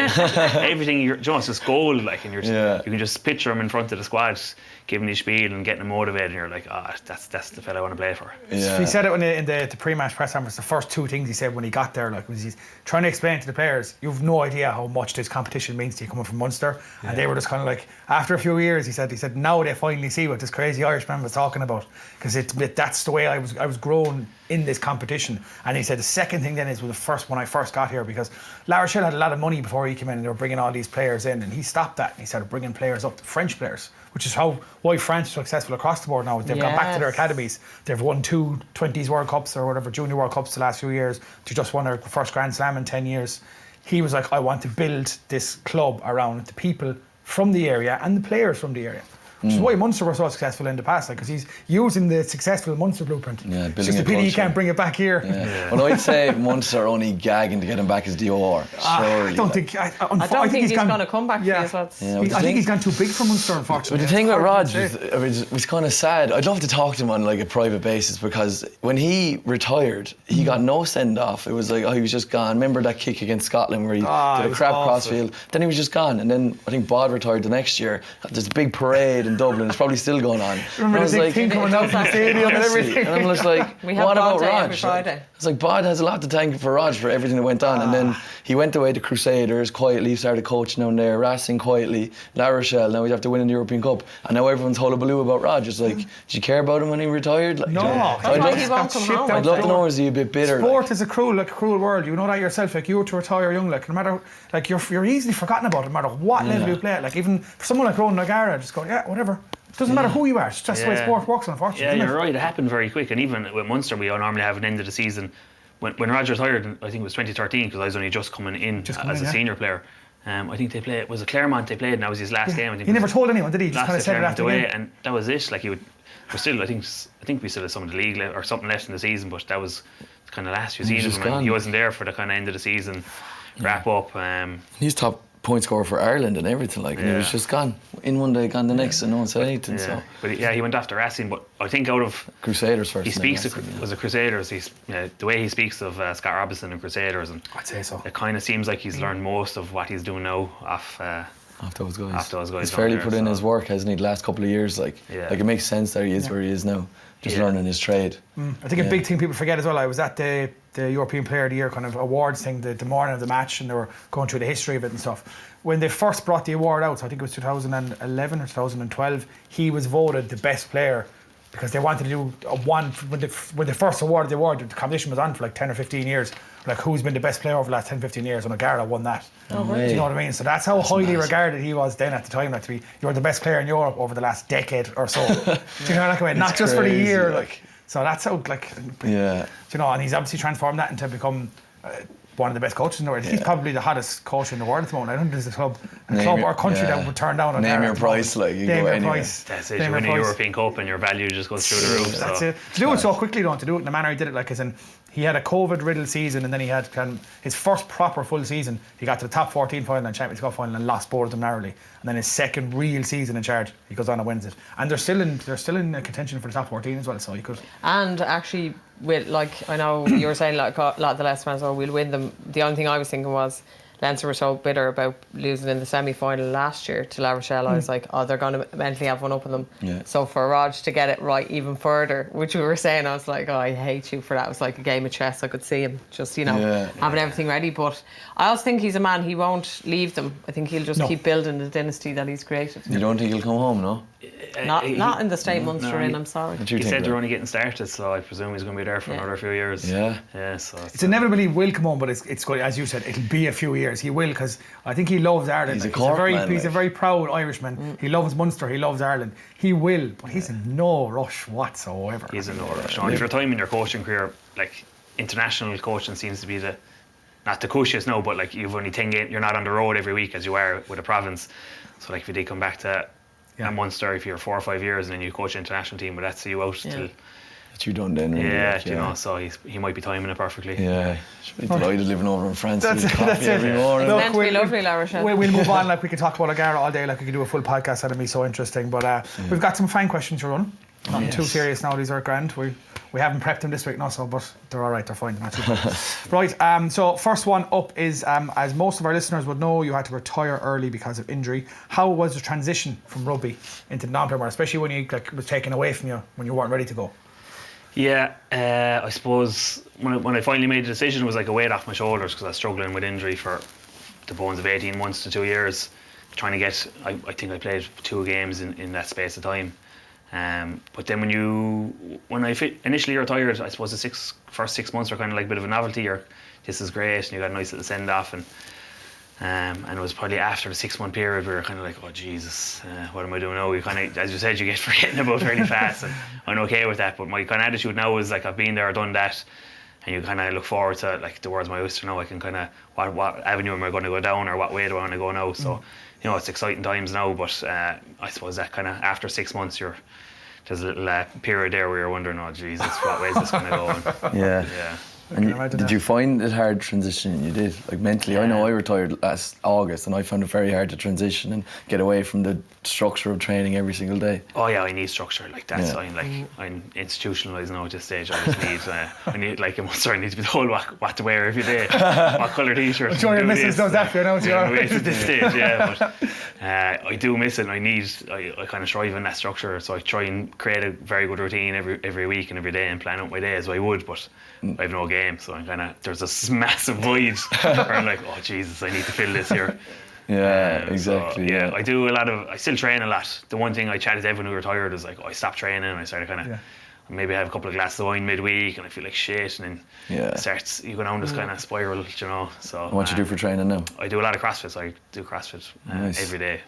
everything, you know, it's just gold. Like, and Yeah. you can just picture him in front of the squad, giving his spiel and getting him motivated. And you're like, that's the fella I want to play for. Yeah. He said it in the pre-match press conference. The first 2 things he said when he got there, like, was he's trying to explain to the players, you've no idea how much this competition means to you coming from Munster, and they were just kind of like, after a few years, he said now they finally see what this crazy Irishman was talking about, because that's the way I was grown in this competition. And he said the second thing then is when I first got here, because La Rochelle had a lot of money before he came in, and they were bringing all these players in, and he stopped that and he started bringing players up, French players, which is why France is successful across the board now. They've gone back to their Yes. academies. They've won 2 20s World Cups or whatever, Junior World Cups the last few years. They just won their first Grand Slam in 10 years. He was like, I want to build this club around the people from the area and the players from the area. Which is why Munster were so successful in the past, because he's using the successful Munster blueprint. Yeah, It's building just a a pity he culture. can't bring it back here. Yeah. Well, I'd say Munster are only gagging to get him back as DOR. I don't think. I don't think he's going to come back for these lads. Yeah, I think he's gone too big for Munster, unfortunately. But the thing with Hard to Rog say. was kind of sad. I'd love to talk to him on like a private basis, because when he retired, he got no send off. It was like, he was just gone. Remember that kick against Scotland where he it did a was crap awful. crossfield? Then he was just gone. And then I think Bod retired the next year. There's a big parade in Dublin. It's probably still going on. Remember And I the was big thing coming out from the stadium and Honestly, everything. and I'm just like, We have what Bod about Day Rog? every Friday. It's like Bod has a lot to thank for Rog for everything that went on. And then he went away to Crusaders quietly, started coaching down there, Racing quietly, La Rochelle, now he'd have to win in the European Cup. And now everyone's hullabaloo about Rog. It's like, did you care about him when he retired? Like, No, I'd That's why love, he won't come shipped home. out I'd love to the know, door. is he a bit bitter? Sport Like? is a cruel world. You know that yourself. Like, you were to retire young, like, no matter, like, you're easily forgotten about it, no matter what level you play at. Like, even for someone like Ronan O'Mahony, just go, yeah, whatever. It doesn't matter who you are. It's just the way sport works, unfortunately. Yeah, isn't you're it? right. It happened very quick. And even with Munster, we normally have an end of the season. When Roger retired, I think it was 2013, because I was only just coming in as a senior player. I think they played, was it Claremont they played, and that was his last game. I think He never told anyone, did he? Just last kind of said it Claremont after the away, game. and that was it. Like, we're still, I think we still had some of the league or something left in the season, but that was kind of last few seasons. just gone. He wasn't there for the kind of end of the season wrap up. He's top point scorer for Ireland and everything, like, and he was just gone. In one day, gone the next, and no one said anything. So But he went after Racing. But I think out of Crusaders first. he and then speaks Racing, yeah. was a Crusaders. The way he speaks of Scott Robinson and Crusaders, and I'd say so. it kind of seems like he's learned most of what he's doing now off Those guys. Off those guys He's down fairly there, put in so- his work, hasn't he? The last couple of years, like it makes sense that he is where he is now, just learning his trade. I think a big thing people forget as well, I was at the European Player of the Year kind of awards thing the morning of the match, and they were going through the history of it and stuff. When they first brought the award out, so I think it was 2011 or 2012, he was voted the best player because they wanted to do when they first awarded the award, the competition was on for like 10 or 15 years. Like, who's been the best player over the last 10, 15 years, and O'Gara won that. Oh, Do you know what I mean? So that's how highly regarded he was then at the time. Like, to be, you're the best player in Europe over the last decade or so. Do you know what I mean? Not just for the year, like. So that's how, like, yeah. You know, and he's obviously transformed that into become one of the best coaches in the world. He's probably the hottest coach in the world at the moment. I don't think there's a club or country that would turn down on Name your price, like, you go anywhere. That's it. You win a European Cup and your value just goes through the roof. That's it. To do it so quickly, to do it in the manner he did it, like, as in, he had a COVID-riddled season, and then he had his first proper full season. He got to the top 14 final and Champions Cup final and lost both of them narrowly. And then his second real season in charge, he goes on and wins it. And they're still in contention for the top 14 as well. So he could. And actually, with, like, I know you were saying, like, a lot of the Leinster fans, we'll win them. The only thing I was thinking was, Leinster were so bitter about losing in the semi-final last year to La Rochelle. I was like, they're going to mentally have one up on them. Yeah. So for Rog to get it right even further, which we were saying, I was like, I hate you for that. It was like a game of chess. I could see him just, having everything ready. But I also think he's a man, he won't leave them. I think he'll just keep building the dynasty that he's created. You don't think he'll come home, no? Not in the state Munster I'm sorry. He said they're only getting started, so I presume he's going to be there for another few years. Yeah. So it's inevitable he will come home, but it's good, as you said, it'll be a few years. He will, because I think he loves Ireland. He's a very proud Irishman. He loves Munster, he loves Ireland. He will, but he's in no rush whatsoever. He's in no rush. If you're time in your coaching career, like, international coaching seems to be not the cushiest now, but like, you've only 10 games, you're not on the road every week as you are with a province. So like, if you did come back to Munster, if you're 4 or 5 years and then you coach an international team, but that's you out till that you done then, really. You know, so he might be timing it perfectly. Yeah, should be delighted living over in France. That's it. Every morning. It's meant to be lovely, La Rochelle. We'll move on. Like, we could talk about O'Gara all day. Like, we could do a full podcast. That'd be so interesting. But we've got some fan questions to run. Nothing too serious now. These are grand. We haven't prepped them this week, no, so, but they're all right. They're fine. They're not too bad. Right. So first one up is, as most of our listeners would know, you had to retire early because of injury. How was the transition from rugby into non-Premier, especially when you was taken away from you when you weren't ready to go? Yeah, I suppose when I finally made the decision, it was like a weight off my shoulders, because I was struggling with injury for the bones of 18 months to 2 years, trying to get. I think I played 2 games in that space of time. But then when I initially retired, I suppose the first 6 months were kind of like a bit of a novelty. This is great, and you got a nice little send off, and it was probably after the 6 month period we were kind of like, oh Jesus, what am I doing now? You kind of, as you said, you get forgetting about fairly fast, and I'm okay with that. But my kind of attitude now is like, I've been there, done that, and you kind of look forward to, like, the world's my oyster now. I can kind of, what avenue am I going to go down, or what way do I want to go now? So. You know, it's exciting times now, but I suppose that kind of after 6 months, there's a little period there where you're wondering, oh Jesus, what way is this going to go? Yeah. And did you find it hard transitioning? You did, like, mentally. I know I retired last August, and I found it very hard to transition and get away from the structure of training every single day. Oh yeah, I need structure. Like, that's I'm institutionalised now at this stage. I just need I need, like, in Munster, I need to be told what to wear every day, what colour t-shirt. I'm sure your missus does that for you now. At this stage, but I do miss it. And I kind of strive in that structure, so I try and create a very good routine every week and every day, and plan out my day as I would. But I have no game, so I'm kind of, there's this massive void where I'm like, oh Jesus, I need to fill this here. Yeah, exactly. So, I do I still train a lot. The one thing I chatted to everyone who retired is like, I stopped training, and I started kind of maybe have a couple of glasses of wine midweek, and I feel like shit, and then it starts, you go down this kind of spiral, you know. So what you do for training now? I do a lot of CrossFit. So I do CrossFit every day,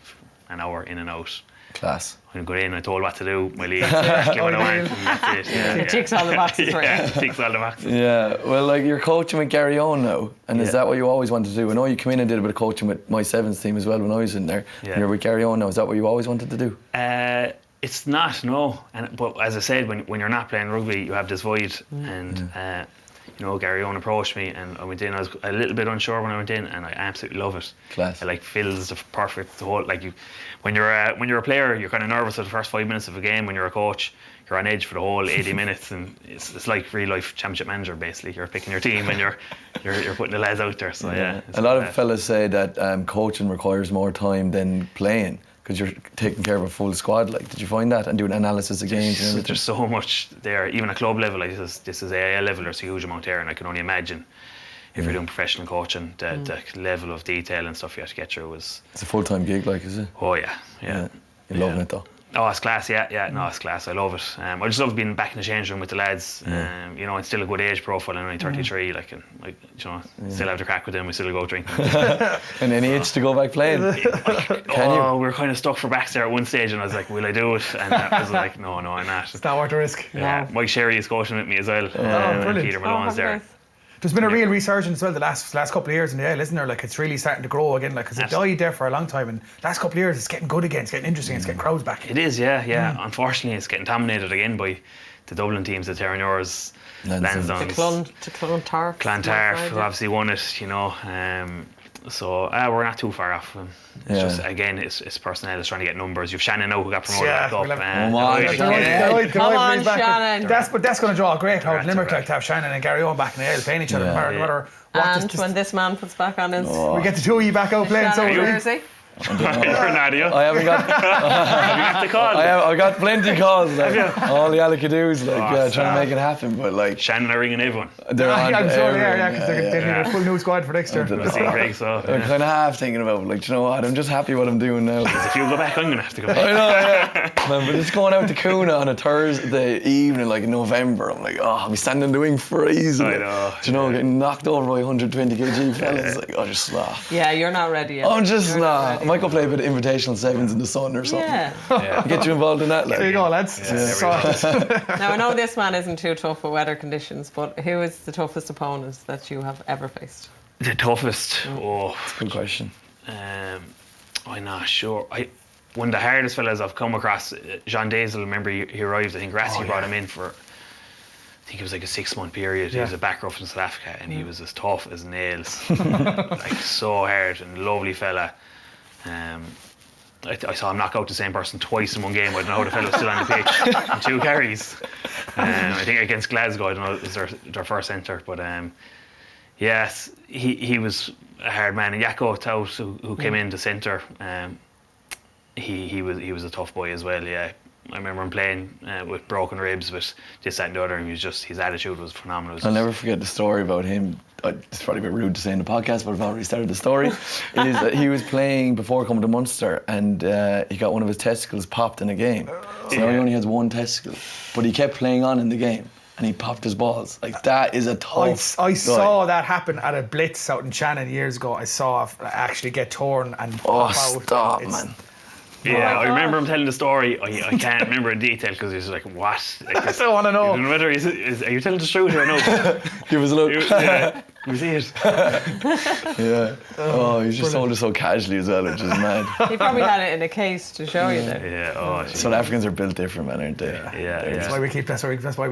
an hour in and out. Class. I go in, I told what to do, my league, exactly what I want, and that's it. It ticks all the boxes for you. Ticks all the boxes. Yeah, well, like, you're coaching with Gary Owen now, and is that what you always wanted to do? I know you came in and did a bit of coaching with my sevens team as well when I was in there. Yeah. And you're with Gary Owen now. Is that what you always wanted to do? It's not, no. But as I said, when you're not playing rugby, you have this void, and you know, Gary Owen approached me, and I went in. I was a little bit unsure when I went in, and I absolutely love it. Class. It, like, fills the whole, like, when you're a player, you're kind of nervous at the first 5 minutes of a game. When you're a coach, you're on edge for the whole 80 minutes, and it's like real life championship manager, basically. You're picking your team, and you're putting the lads out there. So a lot of fellas say that coaching requires more time than playing, because you're taking care of a full squad. Like, did you find that, and doing analysis of games and everything? There's so much there, even at club level. Like, this is AIL level. There's a huge amount there, and I can only imagine if you're doing professional coaching, the level of detail and stuff you have to get through is. It's a full-time gig, like, is it? Oh yeah. You're loving it though. Oh, it's class, yeah. No, it's class. I love it. I just love being back in the change room with the lads. You know, it's still a good age profile, and I'm 33. Like, and like, you know, still have the crack with them. We still go drinking. And any itch to go back playing? We were kind of stuck for backs there at one stage, and I was like, "Will I do it?" And I was like, "No, I'm not." It's not worth the risk. Yeah, Mike Sherry is coaching with me as well. brilliant. Peter Malone's there. Nice. There's been a real resurgence as well the last couple of years in the AL, isn't there? Like, it's really starting to grow again. Like, because it died there for a long time, and last couple of years it's getting good again. It's getting interesting. It's getting crowds back. It is, yeah. Unfortunately, it's getting dominated again by the Dublin teams, the Terranures, Lansdowne, Clontarf, who obviously won it. You know, so we're not too far off. It's just, again, it's personnel is trying to get numbers. You've Shannon now who got promoted back up. Come on, Shannon. That's going to draw a great crowd. Limerick like to have Shannon and Gary Owen back in the AL playing each other. No matter what. And when this man puts back on his... we get the two of you back out playing. So jersey. Nadia. I haven't got. Have you got the call? I got plenty calls. Like, all the Alacadoos, like trying to make it happen, but like Shannon are ringing everyone. They're on. I'm sure they are, because they need a full new squad for next year. So I'm kind of half thinking about, like, you know what? I'm just happy what I'm doing now. if you go back, I'm gonna have to go back. I know, Man, but it's going out to Kuna on a Thursday evening, like in November. I'm like, I'll be standing in the wing freezing. I know. Do you know, getting knocked over by 120 kg fellas. Like, just Yeah, you're not ready yet. I'm just I might go play a bit of invitational sevens in the sun or something. Yeah. Get you involved in that. Like. There you go, lads. Now, I know this man isn't too tough with weather conditions, but who is the toughest opponent that you have ever faced? The toughest? Oh, That's a good question. I'm not sure. One of the hardest fellas I've come across, Jean Dayzl, remember he arrived, I think Rassi brought him in for, I think it was like a 6-month period. He was a back rough in South Africa, and he was as tough as nails. Like, so hard, and lovely fella. I saw him knock out the same person twice in one game. I don't know how the fella was still on the pitch in 2 carries. I think against Glasgow, I don't know, it was their first centre, but yes, he was a hard man. And Jaco Taut, who came in to centre, he was a tough boy as well. Yeah, I remember him playing with broken ribs, with this, that, and the other, and his attitude was phenomenal. I'll never forget the story about him. It's probably a bit rude to say in the podcast, but I've already started the story. Is that he was playing before coming to Munster, and he got one of his testicles popped in a game. So now he only has one testicle, but he kept playing on in the game, and he popped his balls. Like, that is a tough. I saw that happen at a blitz out in Shannon years ago. I saw actually get torn and pop out. Stop, man. Yeah, I remember him telling the story. I can't remember in detail because he was like, "What?" Like, I still want to know. Whether are you telling the truth or no? Give us a look. We see it. Yeah. Oh, he's just told us so casually as well, which is mad. He probably had it in a case to show you there. Yeah. Oh, South Africans are built different, man, aren't they? Yeah. That's why we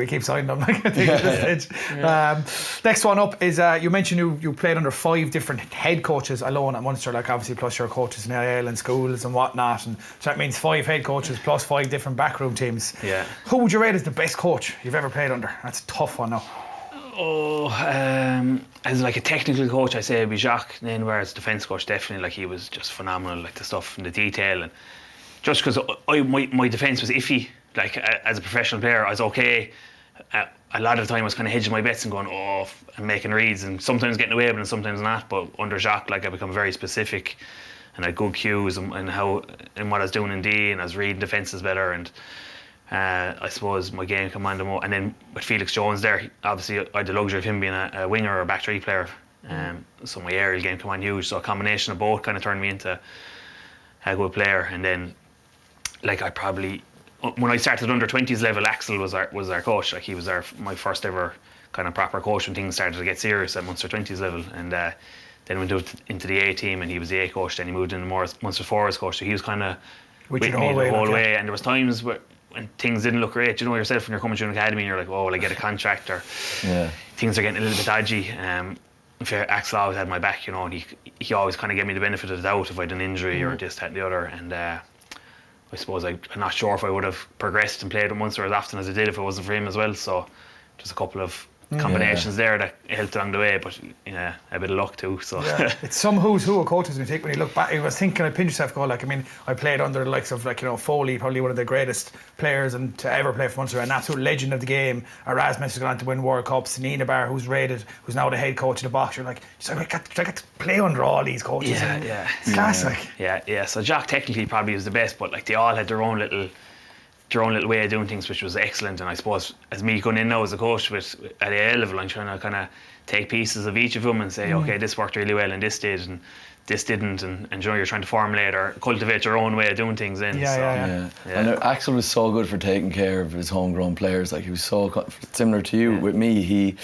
keep signing them. Like, I think at this stage. Next one up is you mentioned you played under 5 different head coaches alone at Munster, like obviously plus your coaches in AIL and schools and whatnot, and so that means 5 head coaches plus 5 different backroom teams. Yeah. Who would you rate as the best coach you've ever played under? That's a tough one now. Oh, as like a technical coach, I say it'd be Jacques. Then, whereas defence coach, definitely, like, he was just phenomenal, like the stuff and the detail, and just because my defence was iffy, like as a professional player, I was okay. A lot of the time I was kind of hedging my bets and going and making reads, and sometimes getting away with it and sometimes not. But under Jacques, like, I become very specific, and I had good cues and what I was doing in D, and I was reading defences better, and I suppose my game commanded more. And then with Felix Jones there, obviously I had the luxury of him being a winger or a back 3 player, so my aerial game command huge. So a combination of both kind of turned me into a good player. And then, like, I probably, when I started under 20s level, Axel was our coach. Like, he was my first ever kind of proper coach when things started to get serious at Munster 20s level. And then went into the A team, and he was the A coach. Then he moved into more Munster forwards coach. So he was kind of with me the whole way. And there was times when things didn't look great. You know yourself when you're coming through an academy and you're like, will I get a contract, or things are getting a little bit dodgy. Axel always had my back, you know, and he always kind of gave me the benefit of the doubt if I had an injury or this, that, and the other. And I suppose I'm not sure if I would have progressed and played at Munster as often as I did if it wasn't for him as well. So just a couple of combinations there that helped along the way, but a bit of luck too. So it's some who's who of coaches when you look back. I was thinking, I pinch yourself, go, like, I mean, I played under the likes of, like, you know, Foley, probably one of the greatest players and to ever play for Munster, an absolute legend of the game. Erasmus has gone on to win World Cups. Nina Barr, who's now the head coach of the box. You're like, I got to play under all these coaches. It's classic. Yeah. So Jack technically probably was the best, but like they all had their own little their own little way of doing things, which was excellent. And I suppose as me going in now as a coach at AL level, I'm trying to kind of take pieces of each of them and say, okay, this worked really well and this did, and this didn't, and you know, you're trying to formulate or cultivate your own way of doing things then. Yeah. And Axel was so good for taking care of his homegrown players. Like, he was so similar to you with me.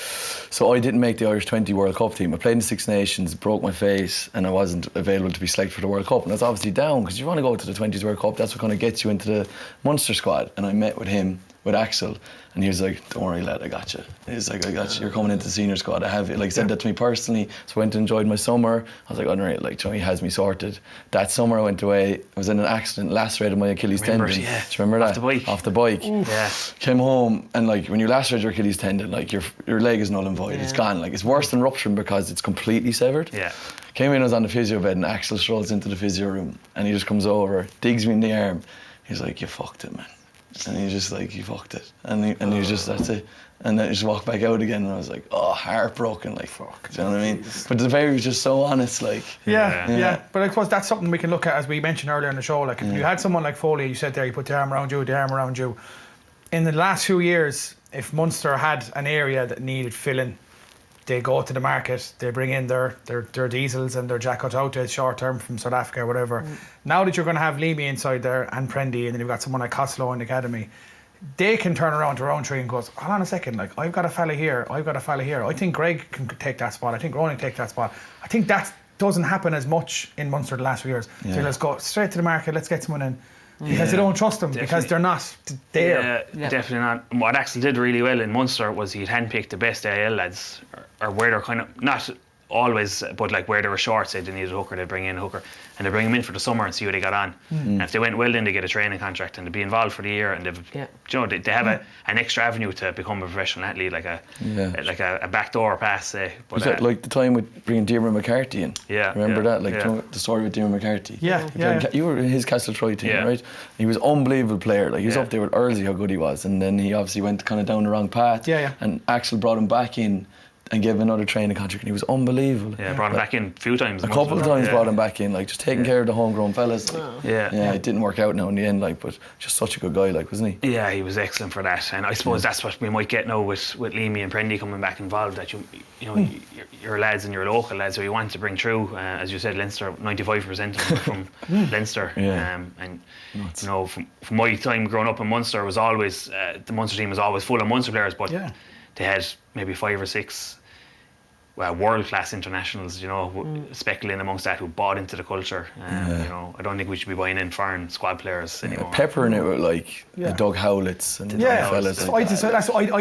So I didn't make the Irish 20 World Cup team. I played in the Six Nations, broke my face, and I wasn't available to be selected for the World Cup. And that's obviously down, because you want to go to the 20s World Cup. That's what kind of gets you into the Munster squad. And I met with him, with Axel, and he was like, don't worry lad, I got you. He's like, I got you, you're coming into the senior squad, I have you. Like, said that to me personally. So I went and enjoyed my summer. I was like, unreal, like, Johnny has me sorted. That summer I went away, I was in an accident, lacerated my Achilles tendon. Do you remember that? Off the bike. Yeah. Came home, and like, when you lacerate your Achilles tendon, like, your leg is null and void. It's gone. Like, it's worse than rupturing because it's completely severed. Came in, I was on the physio bed, and Axel strolls into the physio room, and he just comes over, digs me in the arm. He's like, you fucked it, man. And he's just like, you fucked it. And he was just, that's it. And then he just walked back out again, and I was like, oh, heartbroken, like, fuck. Do you know what I mean? But the baby was just so honest, like. Yeah. But I suppose that's something we can look at, as we mentioned earlier in the show. Like, if you had someone like Foley, you said there, you put the arm around you. In the last few years, if Munster had an area that needed filling, they go to the market, they bring in their Dayzls and their Jack Out short term from South Africa or whatever. Now that you're going to have Leamy inside there and Prendy, and then you've got someone like Costello in the academy, they can turn around to Rowntree and goes, hold on a second, like, I've got a fella here. I think Greg can take that spot. I think Ronan can take that spot. I think that doesn't happen as much in Munster the last few years. So let's go straight to the market, let's get someone in. Because they don't trust them, because they're not there. Yeah, definitely not. And what Axel did really well in Munster was he'd handpicked the best AL lads, or where they're kind of, not always, but like where they were short, say they needed a hooker, they'd bring in a hooker, and they'd bring them in for the summer and see how they got on. And if they went well, then they get a training contract and they'd be involved for the year, and they've, you know, they have an extra avenue to become a professional athlete, like a backdoor pass, say. But, was that like the time with bringing Diarmuid McCarthy in? Remember that? Like, you know, the story with Diarmuid McCarthy? You were in his Castletroy team, right? He was an unbelievable player. Like, he was up there with Earls, how good he was, and then he obviously went kind of down the wrong path. And Axel brought him back in and gave him another training contract, and he was unbelievable. Brought him back in a few times. A couple of times brought him back in, like, just taking care of the homegrown fellas. Like. It didn't work out now in the end, like, but just such a good guy, like, wasn't he? Yeah, he was excellent for that, and I suppose that's what we might get now with Leamy and Prendy coming back involved. That you know, your lads and your local lads who you want to bring through, as you said, Leinster, 95% from Leinster, and you know, from my time growing up in Munster, was always the Munster team was always full of Munster players, but they had maybe 5 or 6 world-class internationals, you know, speckling amongst that, who bought into the culture. You know, I don't think we should be buying in foreign squad players anymore. Peppering it with like the Doug Howletts and fellas. I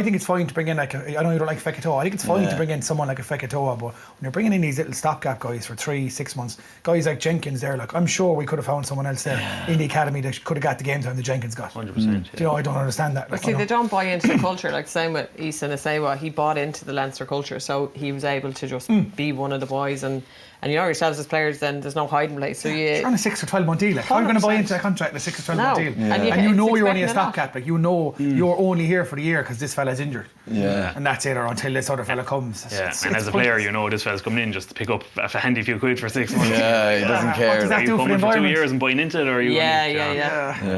think it's fine to bring in, like, I know you don't like Fekitoa. I think it's fine to bring in someone like a Fekitoa, but when you're bringing in these little stopgap guys for 3-6 months, guys like Jenkins there, like, I'm sure we could have found someone else there in the academy that could have got the game time that Jenkins got. 100%. You know, I don't understand that. But see, they don't buy into the culture. Like, same with Easton Asewa, he bought into the Leinster culture, so he was able to just be one of the boys, and you know yourselves as players, then there's no hiding place. So you're on a 6 or 12 month deal. Like, I'm going to buy into that contract in a 6 or 12 month deal, and you know you're only a stopgap. Like, you know you're only here for the year because this fella's injured. And that's it, or until this other fella comes. And as a player, you know this fella's coming in just to pick up a handy few quid for 6 months. He doesn't care. What does that Are do you for the coming for 2 environment? years and buying into it, or are you?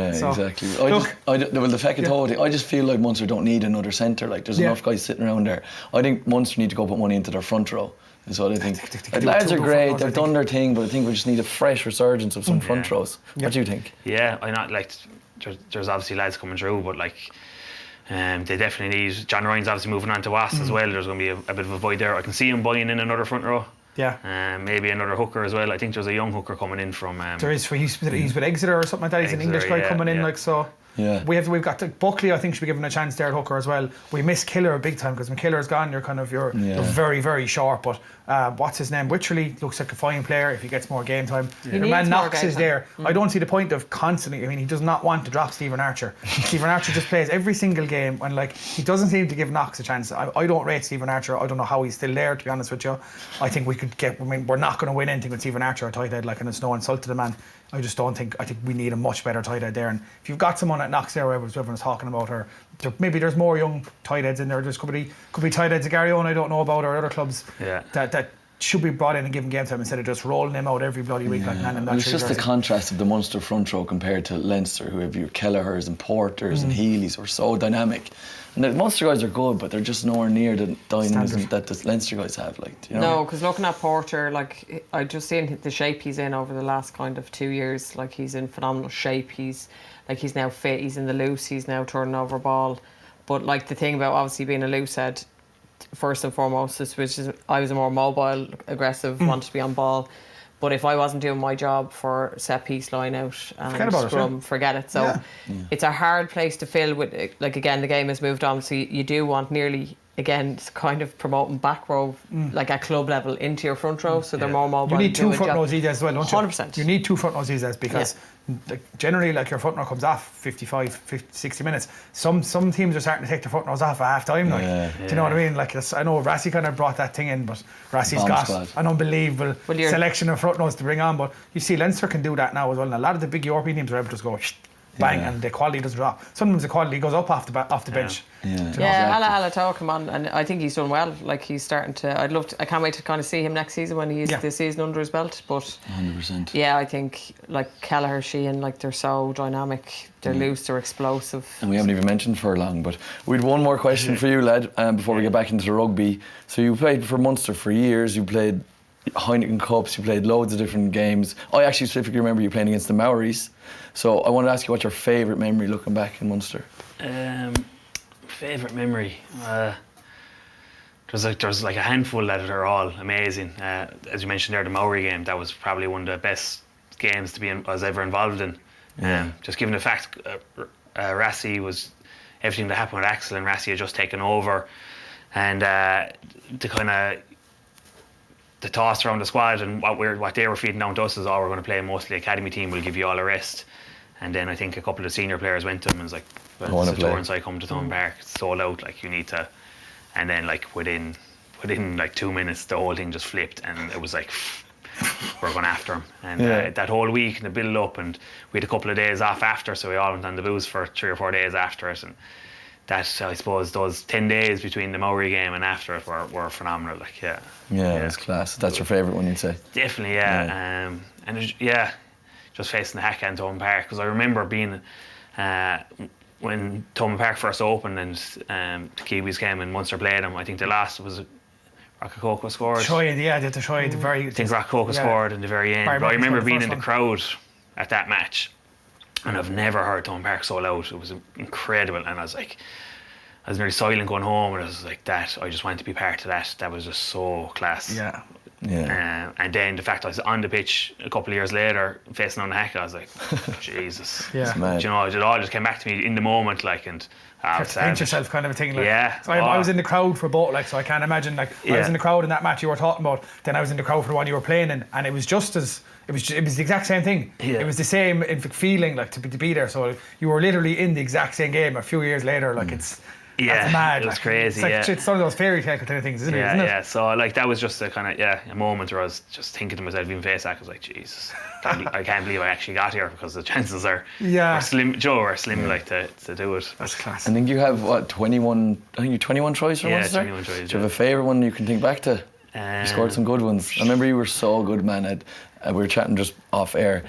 Exactly. The Fekitoa thing, I just feel like Munster don't need another centre. Like, there's enough guys sitting around there. I think Munster need to go put money into their front row. Is what I think. The lads are great, they've done their thing, but I think we just need a fresh resurgence of some front rows. What do you think? Yeah, I not like. There's obviously lads coming through, but like, they definitely need. John Ryan's obviously moving on to Wasps as well. There's going to be a bit of a void there. I can see him buying in another front row. Maybe another hooker as well. I think there's a young hooker coming in from. There is. He's with Exeter or something like that. He's an English guy coming in, like, so. We've got Buckley. I think should be given a chance there at hooker as well. We miss Killer big time because when Killer's gone, you're very, very short. But what's his name? Wycherley looks like a fine player if he gets more game time. Your man Knox is there. I don't see the point of constantly. I mean, he does not want to drop Stephen Archer. Stephen Archer just plays every single game, and like, he doesn't seem to give Knox a chance. I don't rate Stephen Archer. I don't know how he's still there, to be honest with you. I think we could get. I mean, we're not going to win anything with Stephen Archer at tight head, like, and it's no insult to the man. I just don't think. I think we need a much better tight head there. And if you've got someone at Knox there, everyone's talking about her. Maybe there's more young tight heads in there. There's could be tight heads at Gary Owen I don't know about, or other clubs that should be brought in and given game time instead of just rolling them out every bloody week like man. It's just the contrast of the Munster front row compared to Leinster, who have your Kelleher's and Porters and Healy's, who are so dynamic. And the Munster guys are good, but they're just nowhere near the dynamism that the Leinster guys have. Like, you know? No, because looking at Porter, like I just seen the shape he's in over the last kind of 2 years. Like he's in phenomenal shape. He's now fit. He's in the loose. He's now turning over ball. But like the thing about obviously being a loose head, first and foremost, I was a more mobile, aggressive, wanted to be on ball. But if I wasn't doing my job for set piece, line out, and scrum, forget it. So it's a hard place to fill with. Like again, the game has moved on, so you do want nearly again kind of promoting back row, like at club level, into your front row, so they're more mobile. You need two front rows as well, don't you? 100%. You need two front rows because generally, like your front row comes off 55, 50, 60 minutes. Some teams are starting to take their front rows off at half time. Like, do you know what I mean? Like I know Rassie kind of brought that thing in, but Rassie's got an unbelievable selection of front rows to bring on. But you see, Leinster can do that now as well. And a lot of the big European teams are able to just go bang, and the quality doesn't drop. Sometimes the quality goes up off the bench. Hala talk him on, and I think he's done well. Like he's starting to. I can't wait to kind of see him next season when he's the season under his belt. But 100%. Yeah, I think like Kelleher, Sheehan, like they're so dynamic. They're loose. They're explosive. And we haven't even mentioned Furlong, but we had one more question for you, lad, before we get back into the rugby. So you played for Munster for years. You played Heineken Cups. You played loads of different games. I actually specifically remember you playing against the Maoris. So I want to ask you what's your favourite memory looking back in Munster? Favourite memory? There's like a handful that are all amazing. As you mentioned there, the Maori game, that was probably one of the best games I was ever involved in. Just given the fact Rassie was everything that happened with Axel, and Rassie had just taken over, and the kind of the toss around the squad and what they were feeding down to us is, we're going to play mostly academy team, we'll give you all a rest. And then I think a couple of senior players went to him and was like, well, it's a tour inside, come to Thomond Park, it's sold out, like you need to. And then like within like 2 minutes the whole thing just flipped, and it was like we're going after him. And that whole week and the build up, and we had a couple of days off after, so we all went on the booze for 3 or 4 days after it. And that, I suppose, those 10 days between the Maori game and after it were phenomenal. Like it was class. That's your favourite one, you'd say? Definitely, and just facing the heck out in Thomond Park, because I remember being when Thomond Park first opened and the Kiwis came and Munster played them. I think the last was Rockakoko scored. I think Rockakoko scored in the very end. But I remember being in the crowd at that match, and I've never heard Thomond Park so loud. It was incredible, and I was nearly silent going home, and I was like, I just wanted to be part of that. That was just so class. And then the fact I was on the pitch a couple of years later facing on the heck, I was like, Jesus. You know, it all just came back to me in the moment, like, and pinch yourself kind of a thing. Like. So I was in the crowd for both, like, so I can't imagine, like, I was in the crowd in that match you were talking about, then I was in the crowd for the one you were playing in, and it was just as it was the exact same thing. It was the same feeling, like, to be there. So you were literally in the exact same game a few years later. Like that's mad. It was crazy. It's one of those fairy tale kind of things, isn't it? So like that was just a kind of a moment where I was just thinking to myself, even face that, I was like, Jesus, I can't believe I actually got here, because the chances are slim. Joe are slim, like to do it. That's class. I think you have 21. I think you 21 tries for Munster. 21 tries. Do you have a favourite one you can think back to? You scored some good ones. I remember you were so good, man. We were chatting just off air.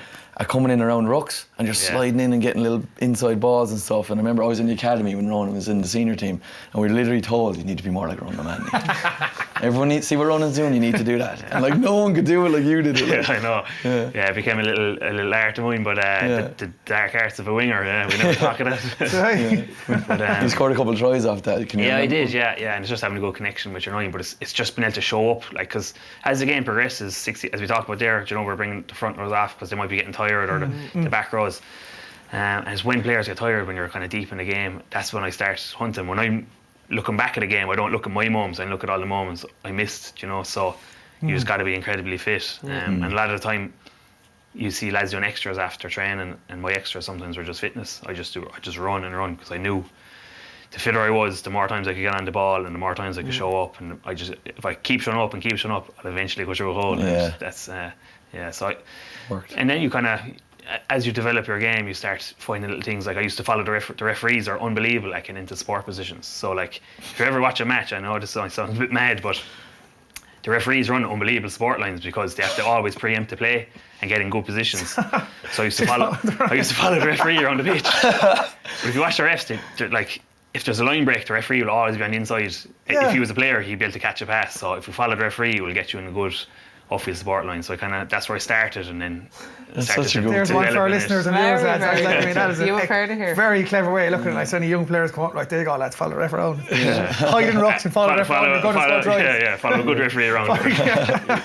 Coming in around rucks and just sliding in and getting little inside balls and stuff. And I remember I was in the academy when Ronan was in the senior team, and we were literally told, you need to be more like Ronan O'Mahony. Everyone needs to see what Ronan's doing, you need to do that. And like no one could do it like you did it. Like. I know. It became a little art of mine, but the dark arts of a winger, we never talk of that. But, you scored a couple of tries off that. Can you remember? I did, and it's just having a good connection with your nine, but it's just been able to show up, like, because as the game progresses, 60, as we talked about there, we're bringing the front rows off because they might be getting tired, or the back rows. And it's when players get tired, when you're kind of deep in the game, that's when I start hunting. When I'm looking back at a game, I don't look at my moments, I look at all the moments I missed, so you just got to be incredibly fit. And a lot of the time you see lads doing extras after training, and my extras sometimes were just fitness. I just run and run, because I knew the fitter I was, the more times I could get on the ball and the more times I could show up. And if I keep showing up, I'll eventually go through a hole. So worked. And then you kind of, as you develop your game, you start finding little things. Like I used to follow the referees are unbelievable, like, into sport positions. So like, if you ever watch a match, I know this sounds a bit mad, but the referees run unbelievable support lines because they have to always preempt the play and get in good positions. So I used to follow the referee around the pitch. But if you watch the refs, they're like, if there's a line break, the referee will always be on the inside. If he was a player, he'd be able to catch a pass. So if you follow the referee, he will get you in a good off-field support line. So that's where I started, and then such a good There's one for our listeners and viewers, lads. That is a very clever way of looking at it. Like, so any young players come up, like, there you go, lads, follow the ref around. Hide in rucks and follow the ref around. Follow a good referee around. You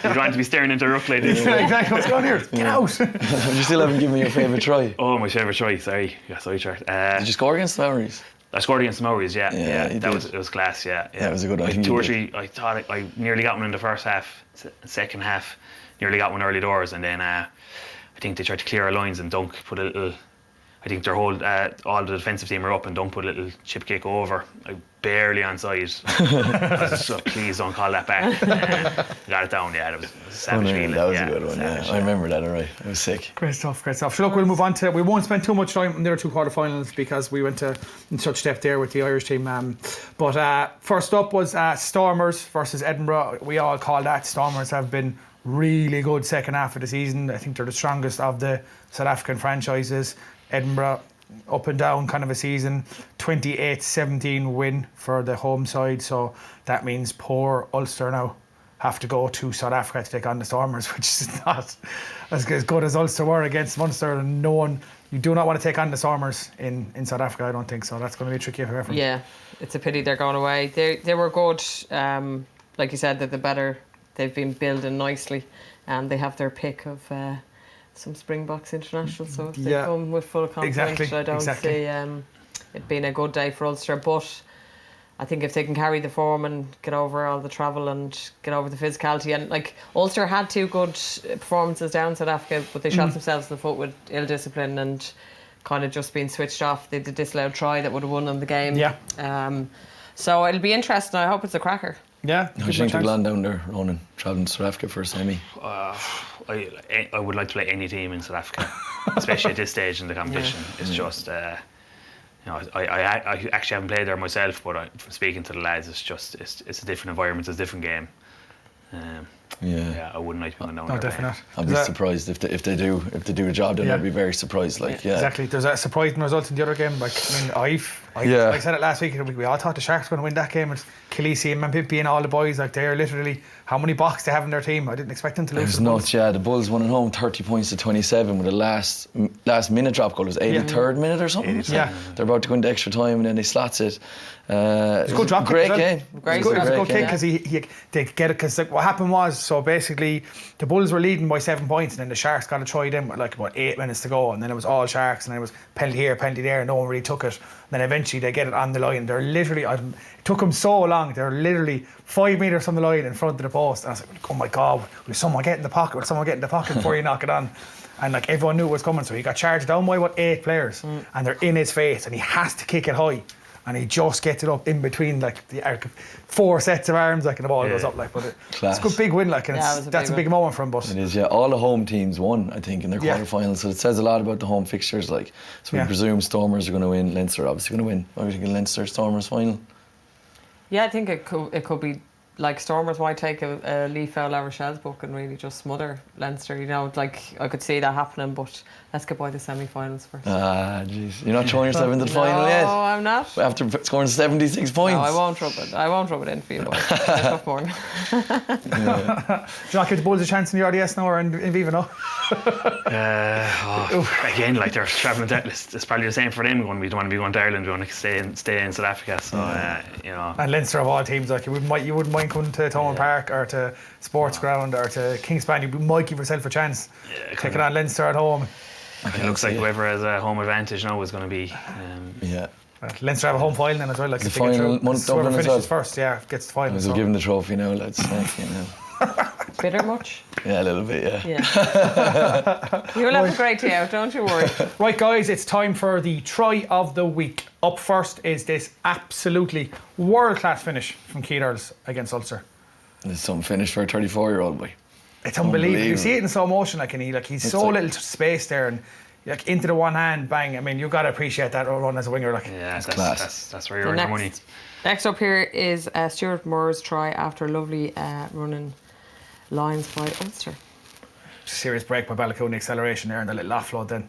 don't want to be staring into a ruck like this. Exactly, what's going on here? Get out. You still haven't given me your favourite try. Oh, my favourite try, sorry. Yeah, sorry, Chart. Did you score against the Maoris? I scored against the Maoris, it was class, Yeah, it was a good one. Like 2 or 3, I thought I nearly got one in the first half, second half, nearly got one early doors, and then I think they tried to clear our lines and Dunk put a little, I think their whole, all the defensive team were up and Dunk put a little chip kick over, like barely onside. I was just like, please don't call that back. Got it down, that was a savage feeling. That was a good one, I remember that, alright. It was sick. Great stuff. So look, we'll move on to, we won't spend too much time on the other 2 quarterfinals because we went in such depth there with the Irish team. But first up was Stormers versus Edinburgh. We all call that. Stormers have been really good second half of the season. I think they're the strongest of the South African franchises. Edinburgh, up and down kind of a season. 28-17 win for the home side. So that means poor Ulster now have to go to South Africa to take on the Stormers, which is not as good as Ulster were against Munster. And you do not want to take on the Stormers in South Africa, I don't think. So that's going to be tricky for everyone. Yeah, it's a pity they're going away. They were good. Like you said, they're the better. They've been building nicely, and they have their pick of some Springboks internationals. So if they come with full confidence, I don't see it being a good day for Ulster. But I think if they can carry the form and get over all the travel and get over the physicality, and like Ulster had 2 good performances down South Africa, but they shot themselves in the foot with ill discipline and kind of just being switched off. They did this disallowed try that would have won them the game. Yeah. So it'll be interesting. I hope it's a cracker. Yeah. How do you think they're going down there, Ronan, travelling to South Africa for a semi? I would like to play any team in South Africa, especially at this stage in the competition. It's just, I actually haven't played there myself, but from speaking to the lads, it's a different environment, it's a different game. I wouldn't like to be down there. Definitely not. I'd be surprised if they do a job, then I'd be very surprised. Exactly. There's a surprising result in the other game. Like, I mean, I said it last week. We all thought the Sharks were going to win that game. It's Khaleesi and Mampimpi and all the boys. Like, they're literally how many box they have in their team. I didn't expect them to lose. It was nuts. The Bulls won at home 30 points to 27 with a last minute drop goal. It was 83rd minute or something. Yeah. They're about to go into extra time and then they slots it. It's a good drop. Great game. Great kick because they get it. Because what happened was, so basically the Bulls were leading by 7 points, and then the Sharks got a try in with like about 8 minutes to go, and then it was all Sharks, and then it was penalty here, penalty there, and no one really took it. And then eventually they get it on the line. They're literally, it took them so long. They're literally 5 metres from the line in front of the post. And I was like, oh my God, will someone get in the pocket? Will someone get in the pocket before you knock it on? And like everyone knew it was coming, so he got charged down by 8 players, and they're in his face, and he has to kick it high. And he just gets it up in between like the 4 sets of arms, like, and the ball goes up, like. But it's a good big win, like, and that's a big moment for him. But it is, all the home teams won, I think, in their quarterfinals. So it says a lot about the home fixtures, like. So we presume Stormers are going to win. Leinster are obviously going to win. What are we thinking, Leinster Stormers final? Yeah, I think it could be. Like, Stormers might take a leaf out of Rochelle's book and really just smother Leinster, like I could see that happening, but let's get by the semi-finals first. Jeez, you're not throwing yourself into the final yet? No, I'm not. After scoring 76 points? No, I won't rub it in for you, boys. Tough morning. Do you not give the Bulls a chance in the RDS now or in Viva now? Again, like, they're travelling down, it's probably the same for them. We want to be going to Ireland, we want to stay in South Africa, so And Leinster of all teams, like, you wouldn't mind coming to Thomond Park or to Sports Ground or to Kingspan. You might give yourself a chance taking on Leinster at home. It looks like whoever has a home advantage now is going to be. Leinster have a home final then as well. Like, the final, whoever finishes first, gets the final. So give them the trophy now, lads. Bitter much? Yeah, a little bit, You'll have a great day out, don't you worry. Right, guys, it's time for the try of the week. Up first is this absolutely world-class finish from Earls against Ulster. There's some finish for a 34-year-old boy. It's unbelievable. You see it in slow motion, like, and he's so little space there, and like into the one hand, bang. I mean, you've got to appreciate that run as a winger. Like, that's class. That's where you're earning your money. Next up here is Stuart Moore's try after a lovely running Lions by Ulster. Serious break by Ballycoon, the acceleration there and the little offload then.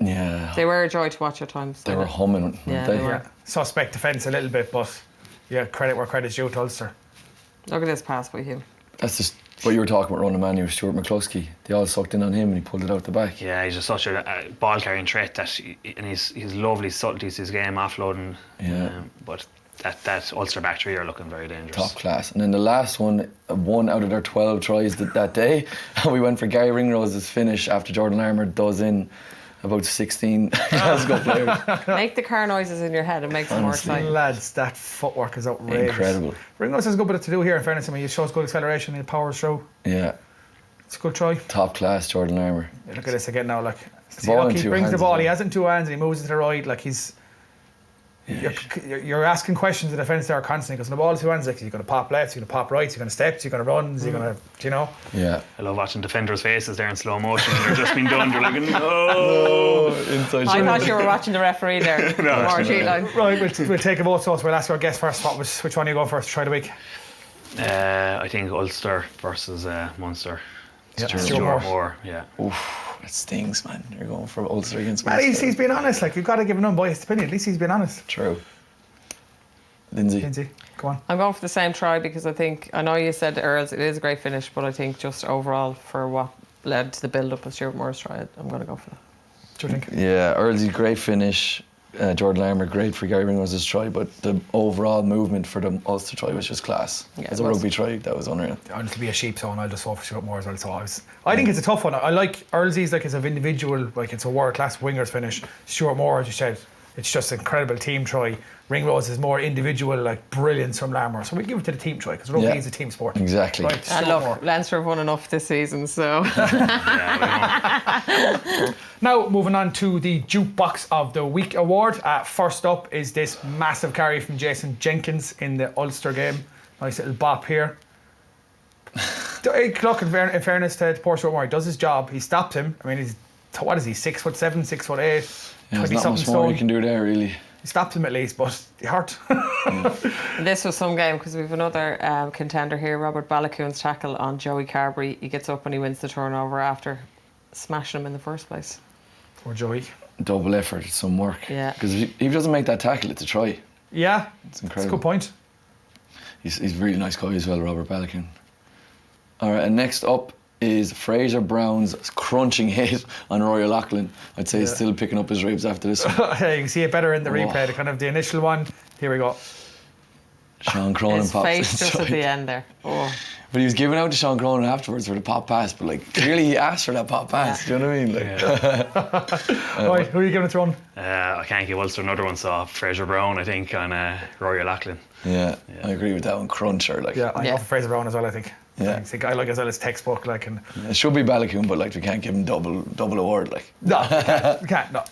Yeah. They were a joy to watch at times. They were humming, weren't Yeah, they? they were. Yeah. Suspect defence a little bit, but yeah, credit where credit's due to Ulster. Look at this pass by Hugh. That's just what you were talking about, Ronan O'Mahony with Stuart McCluskey. They all sucked in on him and he pulled it out the back. Yeah, he's just such a ball carrying threat and his lovely subtleties to his game, offloading. Yeah. But that Ulster back three are looking very dangerous. Top class. And then the last one out of their 12 tries that day, we went for Gary Ringrose's finish after Jordan Larmour does in about 16 Glasgow players. Make the car noises in your head, it makes it more exciting. Lads, that footwork is outrageous. Incredible. Ringrose has a good bit to do here, in fairness. I mean, he shows good acceleration, he powers through. Yeah. It's a good try. Top class, Jordan Larmour. Yeah, look at this again now, like. See, ball look, in he two brings the hands ball, as he well. has it in two hands and he moves it to the right, like he's. You're asking questions of the defence there constantly because the ball is two hands, like, is he going to pop left, is he going to pop right, is he going to step, is he going to run, is he going to, you know? Yeah. I love watching defenders' faces there in slow motion when they're just been done. They're like, no. Inside I shot. thought you were watching the referee there. Right, we'll take a vote, so we'll ask our guest first. Which one are you going first to try the week? I think Ulster versus Munster. Yeah, Stuart Moore, yeah. Oof, it stings, man. You're going for Ulster against At Munster. least he's been honest, like, you've got to give an unbiased opinion. At least he's been honest. True. Lindsay. Lindsay, go on. I'm going for the same try because I know you said Earls, it is a great finish, but I think just overall for what led to the build-up of Stuart Moore's try, I'm going to go for that. What do you think? Yeah, Earlsy, great finish. Jordan Larmour, great for Gary Ringrose's try, but the overall movement for the Ulster try was just class. Yeah, As it a was. rugby try, that was unreal. Honestly, be a sheep zone, I'll just vote for Stuart Moore as well. So I think it's a tough one. I like Earlsy's, like, as an individual, like, it's a world-class wingers finish. Stuart Moore, as you said, it's just an incredible team try. Ringrose is more individual, like, brilliance from Larmour. So we give it to the team try because rugby is a team sport. Exactly. Right, And Stuart look, Moore. Leinster have won enough this season, so Now, moving on to the Jukebox of the Week award. First up is this massive carry from Jason Jenkins in the Ulster game. Nice little bop here. Look, in fairness to poor Stuart Moore, he does his job. He stopped him. I mean, he's, what is he, 6'7", 6'8", Yeah, there's not 20-something much more you stone. can do there, really. He stopped him at least, but he hurt. this was some game because we've another contender here, Robert Balakoon's tackle on Joey Carberry. He gets up and he wins the turnover after smashing him in the first place. Poor Joey. Double effort, it's some work. Yeah. Because if he doesn't make that tackle, it's a try. Yeah, It's that's a incredible. good point. He's a really nice guy as well, Robert Balakoon. All right, and next up is Fraser Brown's crunching hit on Rory O'Loughlin. I'd say he's still picking up his ribs after this one. You can see it better in the Oh. replay, the kind of the initial one. Here we go. Sean Cronin His pops face just at inside. the end there. Oh, But he was giving out to Sean Cronin afterwards for the pop pass, but like clearly he asked for that pop pass. Do you know what I mean? Like, Right, who are you giving it to on? I can't give Ulster another one, so Fraser Brown, I think, on Rory O'Loughlin. yeah, I agree with that one. Cruncher, like. Yeah, I Yeah. go for Fraser Brown as well, I think. Yeah. I think I like as well as textbook, like, and It should be Balakoon, but like we can't give him double award, like. no, you can't, no.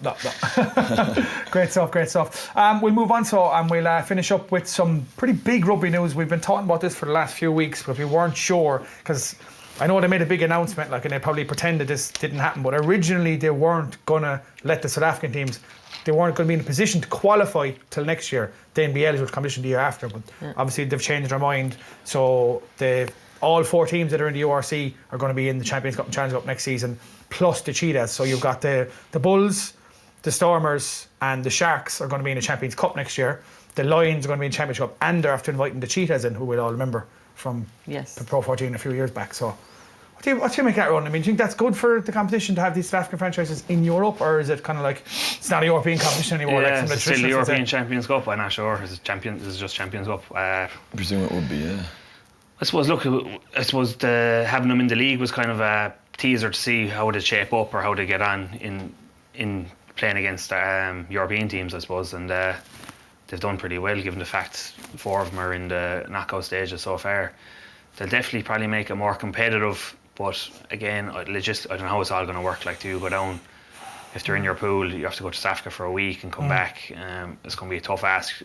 Great stuff. We'll move on, and we'll finish up with some pretty big rugby news. We've been talking about this for the last few weeks, but we weren't sure because I know they made a big announcement, like, and they probably pretended this didn't happen. But originally, they weren't gonna let the South African teams. They weren't going to be in a position to qualify till next year. The NBL is competition the year after, but obviously they've changed their mind. So all four teams that are in the URC are going to be in the Champions Cup and Challenge Cup next season, plus the Cheetahs. So you've got the Bulls, the Stormers, and the Sharks are going to be in the Champions Cup next year. The Lions are going to be in the Championship Cup, and they're after inviting the Cheetahs in, who we'll all remember from yes. the Pro 14 a few years back. So what do you make that run? I mean, do you think that's good for the competition to have these South African franchises in Europe, or is it kind of like it's not a European competition anymore? Yeah, like some of it's the still the traditionals would European say? Champions Cup. I'm not sure. This is just Champions Cup. I presume it would be, yeah. I suppose having them in the league was kind of a teaser to see how they shape up or how they get on in playing against European teams, I suppose, and they've done pretty well given the fact 4 of them are in the knockout stages so far. They'll definitely probably make it more competitive, but again, I don't know how it's all going to work. Like, do you go down? If they're in your pool, you have to go to South Africa for a week and come back. It's going to be a tough ask.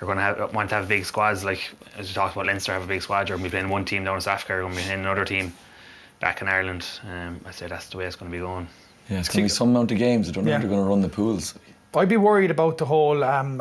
You're going to want to have big squads, like as we talked about, Leinster have a big squad. You're going to be playing one team down in South Africa, you're going to be playing another team back in Ireland. I'd say that's the way it's going to be going. Yeah, it's going to be some amount of games. I don't know Yeah. how they're going to run the pools. I'd be worried about the whole. I'm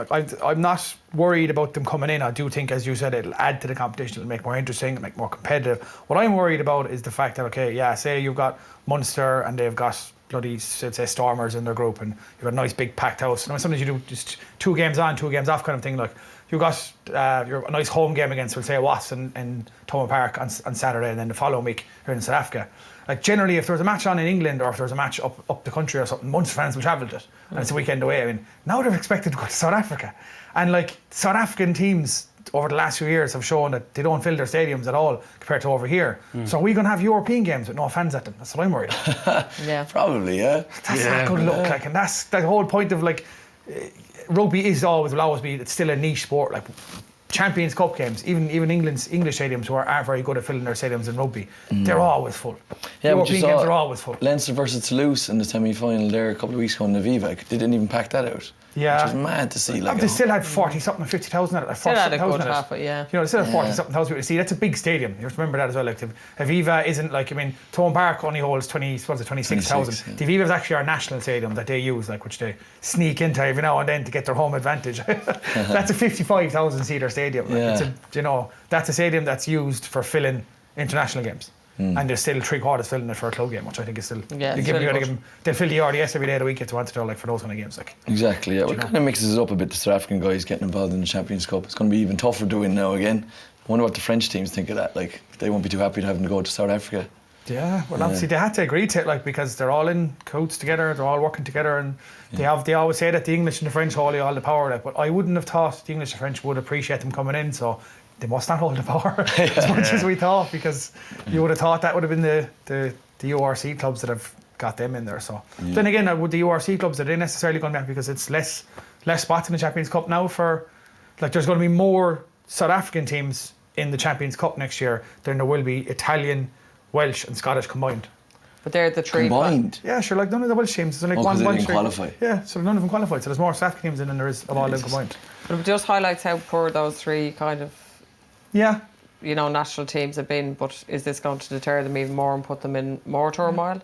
not worried about them coming in. I do think, as you said, it'll add to the competition. It'll make it more interesting. It'll make it more competitive. What I'm worried about is the fact that say you've got Munster and they've got bloody, say, Stormers in their group, and you've got a nice big packed house. And sometimes you do just 2 games on, 2 games off kind of thing. Like you've got a nice home game against, we'll say, Wasps in Thomond Park on Saturday, and then the following week you're in South Africa. Like generally, if there was a match on in England or if there was a match up the country or something, Munster fans will travel to it, and it's a weekend away. I mean, now they're expected to go to South Africa, and like South African teams over the last few years have shown that they don't fill their stadiums at all compared to over here. So are we going to have European games with no fans at them? That's what I'm worried about. Yeah, Probably, yeah. That's not good look, like, and that's the whole point of like rugby will always be. It's still a niche sport. Like Champions Cup games, even English stadiums who aren't very good at filling their stadiums in rugby, they're always full. Yeah, European games are always full. Leinster versus Toulouse in the semi-final there a couple of weeks ago in Aviva. Like, they didn't even pack that out. Yeah. Which was mad to see. Like, They still had 40-something, 50,000 at it. Like still had a 40,000 good at it. half, yeah. You know, they still had 40-something thousand people to see. That's a big stadium. You have to remember that as well. Like Aviva isn't like, I mean, Thomond Park only holds 26,000. 26, yeah. The Aviva is actually our national stadium that they use, like, which they sneak into every now and then to get their home advantage. That's a 55,000 seater stadium. Like, Yeah. that's a stadium that's used for filling international games. And they're still 3/4 filling it for a club game, which I think is still. Yeah, it's really good. They'll fill the RDS every day of the week if they want to, like, for those kind of games. Like. Exactly, yeah. Well, it kind of mixes it up a bit, the South African guys getting involved in the Champions Cup. It's going to be even tougher doing now again. I wonder what the French teams think of that. Like, they won't be too happy to having to go to South Africa. Yeah, well, obviously they had to agree to it, like, because they're all in cahoots together, they're all working together, and they always say that the English and the French hold all the power. Like, but I wouldn't have thought the English and French would appreciate them coming in, so they must not hold the power as much as we thought, because you would have thought that would have been the URC clubs that have got them in there. So then again, with the URC clubs, are they necessarily going back because it's less spots in the Champions Cup now? For like, there's going to be more South African teams in the Champions Cup next year than there will be Italian, Welsh and Scottish combined. But they're the 3 Combined? Yeah, sure, like none of the Welsh teams. There's only Oh, one 'cause they Welsh didn't team. qualify. Yeah, so none of them qualified. So there's more South African teams in than there is of all of them combined. But it just highlights how poor those 3 kind of, Yeah. you know, national teams have been. But is this going to deter them even more and put them in more turmoil?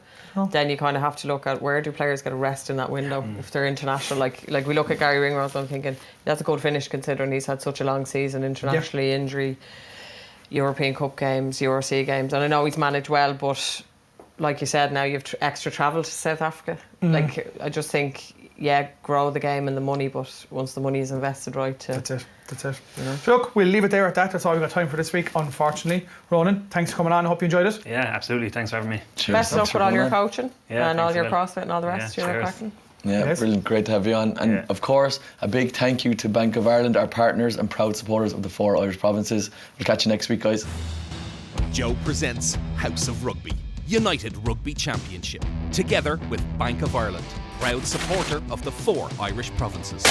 Then you kind of have to look at, where do players get a rest in that window if they're international. Like we look at Gary Ringrose, I'm thinking that's a good finish considering he's had such a long season internationally, injury, European Cup games, URC games, and I know he's managed well, but like you said, now you have extra travel to South Africa. Like, I just think, grow the game and the money, but once the money is invested right. That's it. You know? So look, we'll leave it there at that. That's all we've got time for this week, unfortunately. Ronan, thanks for coming on. I hope you enjoyed it. Yeah, absolutely. Thanks for having me. Cheers. Best of luck with all your coaching and all thanks your a million. CrossFit and all the rest. Yeah, You're cheers. cracking. Yeah, Yes. brilliant. Great to have you on. And of course, a big thank you to Bank of Ireland, our partners and proud supporters of the 4 Irish provinces. We'll catch you next week, guys. Joe presents House of Rugby, United Rugby Championship, together with Bank of Ireland, proud supporter of the 4 Irish provinces.